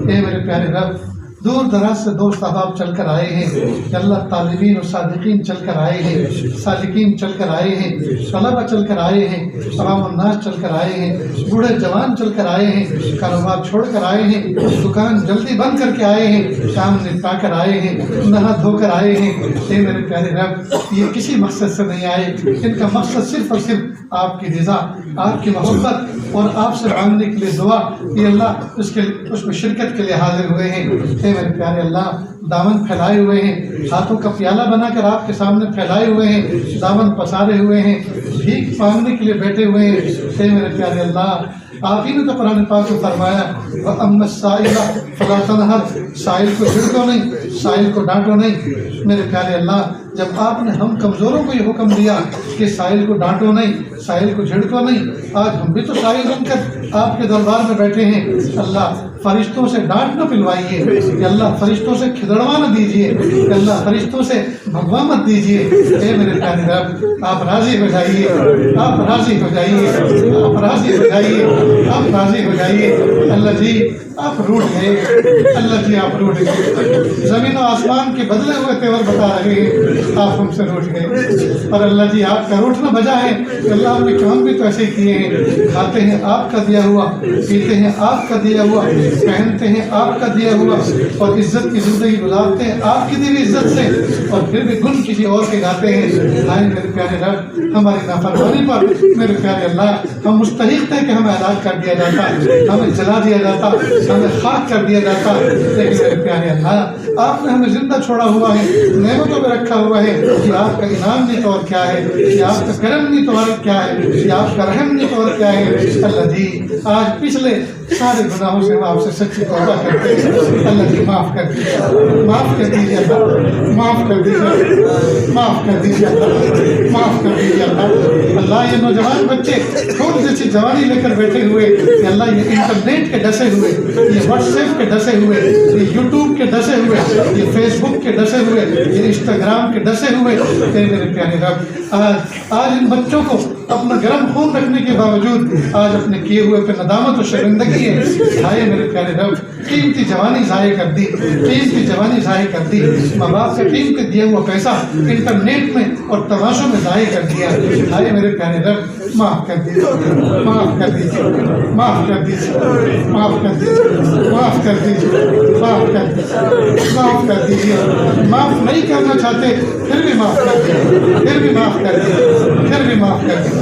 ए मेरे प्यारे रब, दूर दराज से दोस्त अहबाब चल कर आए हैं, अल्लाह तालिबीन और सादिकीन चल कर आए हैं, सालिकीन चल कर आए हैं, तलबा चल कर आए हैं, अवामुन्नास चल कर आए हैं, बूढ़े जवान चल कर आए हैं, कारोबार छोड़ कर आए हैं, दुकान जल्दी बंद करके आए हैं, शाम निपटा कर आए हैं, नहा धोकर आए हैं। ये मेरे प्यारे रब, ये किसी मकसद से नहीं आए, इनका मकसद सिर्फ और सिर्फ आपकी रज़ा, आपकी मोहब्बत और आपसे मांगने के लिए दुआ। ये अल्लाह उसमें शिरकत के लिए हाजिर हुए हैं। मेरे प्यारे अल्लाह, दामन फैलाए हुए हैं, हाथों का प्याला बनाकर आपके सामने फैलाए हुए हैं, दामन पसारे हुए हैं, भीख मांगने के लिए बैठे हुए हैं। मेरे प्यारे अल्लाह, आप ही ने तो कुरान पाक में फरमाया, वअम्मा साइला फला तनहर, साइल को झिड़को नहीं, साइल को डांटो नहीं। मेरे प्यारे अल्लाह, जब आपने हम कमज़ोरों को ये हुक्म दिया कि साइल को डांटो नहीं, साइल को झिड़को नहीं, आज हम भी तो साइल बनकर आपके दरबार में बैठे हैं। अल्लाह, फरिश्तों से डांट न पिलवाइए, अल्लाह फरिश्तों से खिदड़वा न दीजिए, अल्लाह फरिश्तों से भगवा मत दीजिए। ए मेरे प्यारे रब, आप राज़ी हो जाइए, आप राज़ी हो जाइए, आप राज़ी हो जाइए, आप राज़ी हो जाइए। अल्लाह जी आप रूठ गए, अल्लाह जी आप रूठ गए, ज़मीन और आसमान के बदले हुए तेवर बता रहे हैं, आप हमसे रूठ गए। और अल्लाह जी आपका रूठना बजा है, अल्लाह आपके काम भी तो ऐसे ही किए हैं। खाते हैं आपका दिया हुआ, पीते हैं आपका दिया हुआ, पहनते हैं आपका दिया हुआ, और इज्जत की ज़िंदगी गुजारते हैं आपकी दी हुई इज्जत से, और फिर भी गुण किसी और के गाते हैं। हाय मेरे प्यारे रब, हमारी नाफरमानी पर मेरे प्यारे अल्लाह हम मुस्तहिक थे कि हमें हलाक कर दिया जाता, हमें जला दिया जाता, हमें खाक कर दिया जाता। लेकिन मेरे प्यारे अल्लाह, आपने हमें जिंदा छोड़ा हुआ है, नेमतों में रखा हुआ है। कि आपका इनाम नहीं तो और क्या है, कि आपका करम नहीं तो और क्या है, कि आपका रहम नहीं तो और क्या है। अल्लाह जी आज पिछले सारे गुनाहों से हम आपसे सच्ची तौबा करते हैं। अल्लाह जी माफ़ कर दीजिए, माफ़ कर दीजिए अल्लाह, माफ़ कर दीजिए, माफ़ कर दीजिए अल्लाह, माफ़ कर दीजिए अल्लाह। अल्लाह ये नौजवान बच्चे खूब जैसी जवानी लेकर बैठे हुए, अल्लाह ये इंटरनेट के डसे हुए, ये व्हाट्सएप के डसे हुए, ये यूट्यूब के डसे हुए, ये फेसबुक के डसे हुए, ये इंस्टाग्राम के डसे हुए, मेरे प्यारे रब, आज इन बच्चों को अपना गर्म खून रखने के बावजूद आज अपने किए हुए पे नदामत और शर्मिंदगी है। हाय मेरे प्यारे रब, कीमती जवानी ज़ाये कर दी, कीमती जवानी ज़ाये कर दी, माँ बाप से कीमती दिया हुआ पैसा इंटरनेट में और तमाशों में ज़ाये कर दिया। हाय मेरे प्यारे रब, माफ़ कर दीजिए, माफ़ कर दीजिए, माफ़ कर दीजिए, माफ़ कर दीजिए, माफ़ कर दीजिए, माफ़ कर दीजिए, माफ़ कर दीजिए। माफ़ नहीं करना चाहते फिर भी माफ़ कर दीजिए, फिर भी माफ़ कर दीजिए, फिर भी माफ़ कर दीजिए।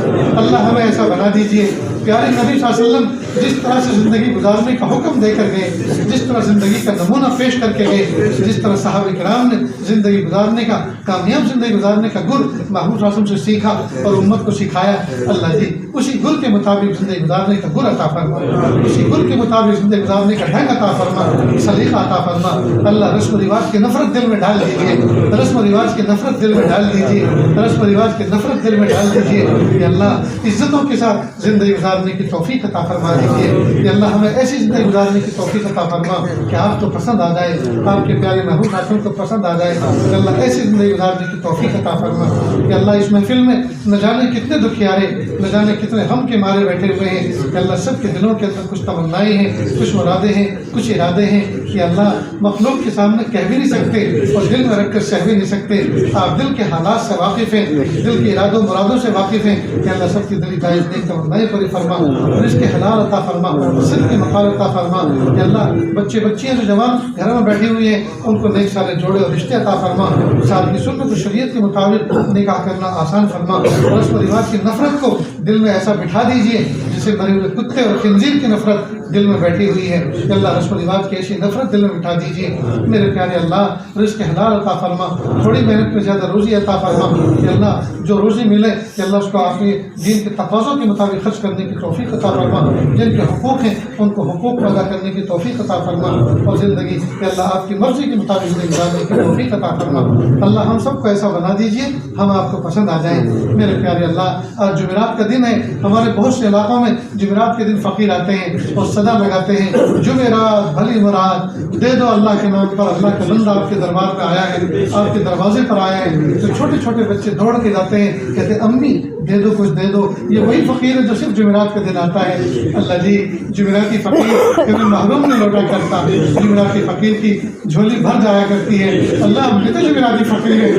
अल्लाह हमें ऐसा बना दीजिए, प्यारे नबी सल्लल्लाहु अलैहि वसल्लम जिस तरह से ज़िंदगी गुजारने का हुक्म देकर गए, जिस तरह ज़िंदगी का नमूना पेश करके गए, जिस तरह सहाबा किराम ने ज़िंदगी गुजारने का, कामयाब ज़िंदगी गुजारने का गुर महमूद सल्लल्लाहु अलैहि वसल्लम से सीखा और उम्मत को सिखाया। अल्लाह जी उसी गुर के मुताबिक ज़िंदगी गुजारने का गुर अता फरमा, उसी गुर के मुताबिक ज़िंदगी गुजारने का ढंग अता फरमा, सलीका अता फरमा। अल्लाह रस्म रिवाज की नफरत दिल में डाल दीजिए, रस्म रिवाज की नफरत दिल में डाल दीजिए, रस्म रिवाज की नफरत दिल में डाल दीजिए। अल्लाह इज्जतों के साथ ज़िंदगी गुजारने की तौफीक अता फरमा दीजिए। अल्लाह हमें ऐसी ज़िंदगी गुजारने की तौफीक अता फरमा कि आपको पसंद आ जाए, आपके प्यारे महबूब हाथों को पसंद आ जाए। अल्लाह ऐसी ज़िंदगी गुजारने की तौफीक अता फरमा कि अल्लाह इस महफिल में न जाने कितने दुखियारे, न जाने कितने गम के मारे बैठे हुए हैं कि अल्लाह सबके दिलों के अंदर कुछ तमन्नाएं हैं, कुछ मुरादे हैं, कुछ इरादे हैं कि अल्लाह मखलूक के सामने कह भी नहीं सकते और दिल में रख कर सह भी नहीं सकते। आप दिल के हालात से वाकिफ़ हैं, दिल के इरादों मुरादों से वाकिफ़ हैं कि अल्लाह सबकी दिली जायज़ नेक तमन्नाएं पूरी फरमा, रिज़्क़ हलाल अता फरमा, सिद्क़ के मकाल अता फरमा। कि अल्लाह बच्चे बच्चियाँ जो जवान घर में बैठी हुई हैं उनको नेक सारे जोड़े और रिश्ते अता फरमा। साथ की सुन्नत और शरीयत के मुताबिक निकाह करना आसान फरमा। रस्म रिवाज की नफरत को दिल में ऐसा बिठा दीजिए जिसे मरे हुए कुत्ते और खिंजीर की नफरत दिल में बैठी हुई है, अल्लाह रस्म रिवाज की ऐसी नफरत दिल में बिठा दीजिए। मेरे प्यारे अल्लाह, रिज़्क़ हलाल अता फरमा, थोड़ी मेहनत में ज़्यादा रोज़ी अता फरमा। अल्लाह जो रोज़ी मिले अल्लाह उसको आपके दीन के तकाज़ों के मुताबिक खर्च करने की तौफीक अता फरमा। जिनके हुकूक हैं उनको हुकूक अदा करने की तौफीक अता फरमा, और ज़िंदगी अल्लाह आपकी मर्ज़ी के मुताबिक गुजारने की तौफीक अता फरमा। अल्लाह हम सबको ऐसा बना दीजिए हम आपको पसंद आ जाएँ। मेरे प्यारे अल्लाह, आज जुमेरात का दिन है। हमारे बहुत से इलाकों में जुमेरात के दिन फ़कीर आते हैं और सदा लगाते हैं, जुमेरात भली मुराद दे दो अल्लाह के नाम पर। अल्लाह का बंदा आपके दरबार में आया है, आपके दरवाजे पर आया है। तो छोटे छोटे बच्चे दौड़ के जाते हैं, कहते अम्मी दे दो, कुछ दे दो। ये वही फ़कीर है जो सिर्फ जुमेरात के दिन आता है। अल्लाह जी, जुमेराती फ़कीर कभी महरूम नहीं लौटा करता, जुमेराती फ़कीर की झोली भर जाया करती है। अल्लाह हम भी तो जुमेराती फ़कीर है,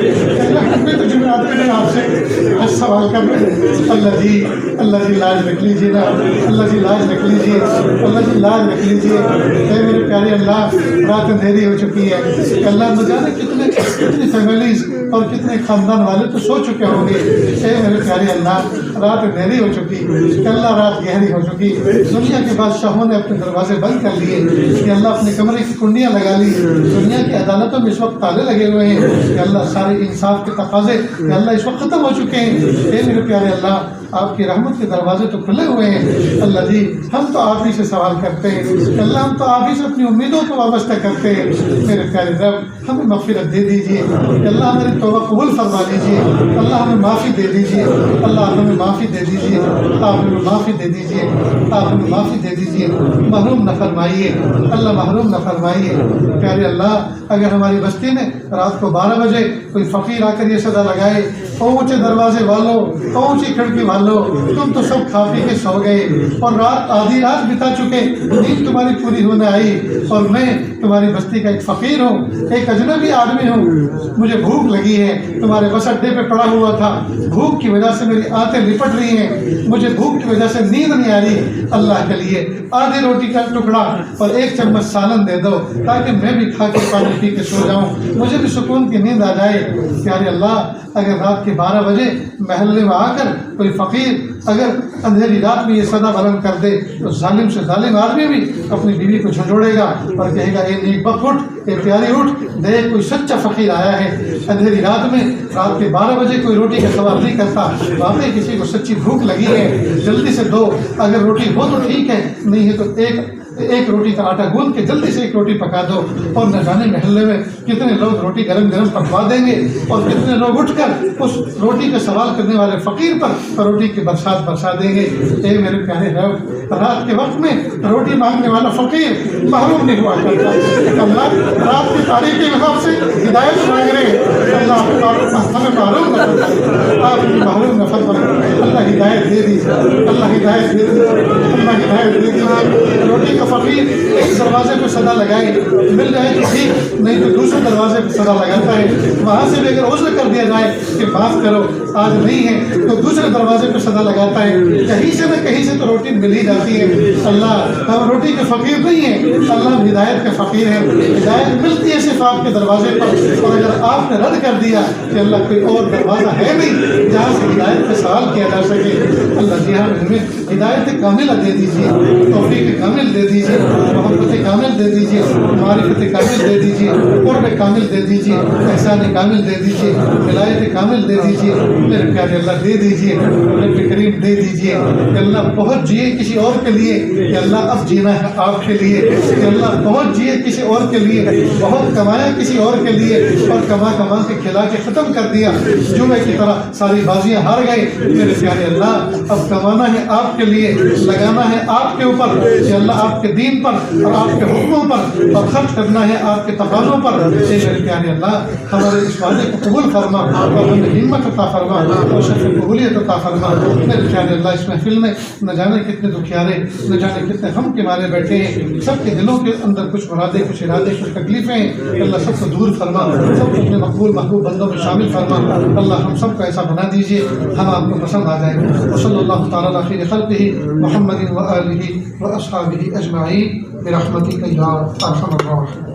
अल्लाह हम भी तो जुमेरात के दिन आपसे सवाल कर रहे हैं। अल्लाह जी लाज रख लीजिए ना, अल्लाह जी लाज रख लीजिए, अल्लाह जी लाज रख लीजिए। मेरे प्यारे अल्लाह, रात अंधेरी हो चुकी है। अल्लाह न जाने कितनी फैमिलीज और कितने खानदान वाले तो सो चुके होंगे। मेरे प्यारे अल्लाह, रात अंधेरी हो चुकी, अल्लाह रात गहरी हो चुकी। दुनिया के बादशाहों ने अपने दरवाजे बंद कर लिए कि अल्लाह अपने कमरे की कुंडियाँ लगा ली। दुनिया की अदालतों में इस वक्त ताले लगे हुए हैं कि अल्लाह सारे इंसाफ के तकाजे अल्लाह इस वक्त ख़त्म हो चुके हैं। मेरे प्यारे अल्लाह, आपकी रहमत के दरवाजे तो खुले हुए हैं। अल्लाह जी, हम तो आप ही से सवाल करते हैं। अल्लाह, हम तो आप ही से अपनी उम्मीदों को वाबस्ता करते हैं। मेरे प्यारे रब, हमें मग़फ़िरत दे दीजिए। अल्लाह, हमारी तौबा कबूल फरमा लीजिए। अल्लाह, हमें माफ़ी दे दीजिए। अल्लाह, हमें माफ़ी दे दीजिए। आप हमें माफ़ी दे दीजिए। आप हमें माफ़ी दे दीजिए। महरूम न फरमाइए अल्लाह, महरूम न फरमाइए। प्यारे अल्लाह, अगर हमारी बस्ती में रात को 12 बजे कोई फ़कीर आकर ये सदा लगाए, ऊँचे दरवाजे वालों, ऊँची खिड़की वालों, तुम तो सब खा पी के सो गए और रात आधी रात बिता चुके, नींद तुम्हारी पूरी होने आई और मैं तुम्हारी बस्ती का एक फ़कीर हूँ, एक अजनबी आदमी हूँ। मुझे भूख लगी है, तुम्हारे बस अड्डे पे पड़ा हुआ था, भूख की वजह से मेरी आंतें लिपट रही हैं, मुझे भूख की वजह से नींद नहीं आ रही। अल्लाह के लिए आधी रोटी का टुकड़ा और 1 चम्मच सालन दे दो ताकि मैं भी खा के पानी पी के सो जाऊँ, मुझे भी सुकून की नींद आ जाए। प्यारे अल्लाह, अगर रात के 12 बजे महल्ले में आकर कोई फ़कीर अगर अंधेरी रात में ये सदा बुलंद कर दे तो जालिम से जालिम आदमी भी अपनी बीवी को झंझोड़ेगा और कहेगा, ए नेक बख्त उठ, ए प्यारी उठ, देख कोई सच्चा फ़कीर आया है। अंधेरी रात में रात के 12 बजे कोई रोटी का सवाल नहीं करता, वाकई किसी को सच्ची भूख लगी है, जल्दी से दो। अगर रोटी हो तो ठीक है, नहीं है तो एक रोटी का आटा गूंद के जल्दी से 1 रोटी पका दो। और न जाने महल्ले में कितने लोग रोटी गरम गरम पकवा देंगे और कितने लोग उठकर उस रोटी का सवाल करने वाले फ़कीर पर रोटी की बरसात बरसा देंगे। ए मेरे प्यारे रब, रात के वक्त में रोटी मांगने वाला फ़कीर महरूम नहीं हुआ करता। अल्लाह, रात की तारीख के हिसाब से हिदायत मांग रहे हैं। अल्लाह, हमें महरूम न फरमाए, आप महरूम न फरमाए। अल्लाह हिदायत दे दीजिए, अल्लाह हिदायत दे दीजिए, अल्लाह हिदायत दे दीजिए। रोटी का फ़कीर एक दरवाजे पे सदा लगाए, मिल जाए तो ठीक, नहीं तो दूसरे दरवाजे पे सदा लगाता है। वहाँ से भी अगर उज़्र कर दिया जाए कि माफ़ करो आज नहीं है, तो दूसरे दरवाजे पे सदा लगाता है। कहीं से न कहीं से तो रोटी मिल ही जाती है। अल्लाह, हम रोटी के फ़कीर नहीं है, अल्लाह हिदायत के फ़कीर है। हिदायत मिलती है सिर्फ आपके दरवाजे पर, और अगर आपने रद्द कर दिया कि अल्लाह कोई और दरवाज़ा है नहीं जहाँ से हिदायत का सवाल किया जा सके, अल्लाह जी हाँ, हमें हिदायत कामिल दे दीजिए, तौफीक कामिल दे दीजिए, मोहब्बत कामिल दे दीजिए, मारिफत कामिल दे दीजिए, क़ुर्ब कामिल दे दीजिए, एहसान कामिल दे दीजिए, विलायत कामिल दे दीजिए। मेरे प्यारे अल्लाह दे दीजिए, रब करीम दे दीजिए। अल्लाह बहुत जिए किसी और के लिए कि अल्लाह अब जीना है आपके लिए, कि अल्लाह बहुत जिए किसी और के लिए, बहुत कमाया किसी और के लिए और कमा कमा के खिला के ख़त्म कर दिया, जुए की तरह सारी बाजियाँ हार गए। मेरे प्यारे अल्लाह, अब कमाना है आपके लिए, लगाना है आपके ऊपर कि अल्लाह आपके दीन पर और आपके हुक्मों पर, और खर्च करना है आपके तकाज़ों पर। मेरे प्यारे अल्लाह, हमारे इस वादे को कबूल फरमा और हमें हिम्मत अता फरमा और शफ़ कबूलियत अता फरमा। मेरे प्यारे अल्लाह, इस महफिल में न जाने कितने दुखियारे, न जाने कितने हम के मारे बैठे हैं, सबके दिलों के अंदर कुछ मुरादे, कुछ इरादे, कुछ तकलीफ़ें हैं। अल्लाह सबको दूर फरमा, सबको अपने मकबूल महबूब बंदों में शामिल फरमा। अल्लाह हम सबको ऐसा बना दीजिए हम आपको पसंद आ जाए। सल्लल्लाहु तआला अला खैरि खल्क़िही मुहम्मदिन व आलिही व अस्हाबिही अजमाईन बिरहमतिका या अरहमर राहिमीन।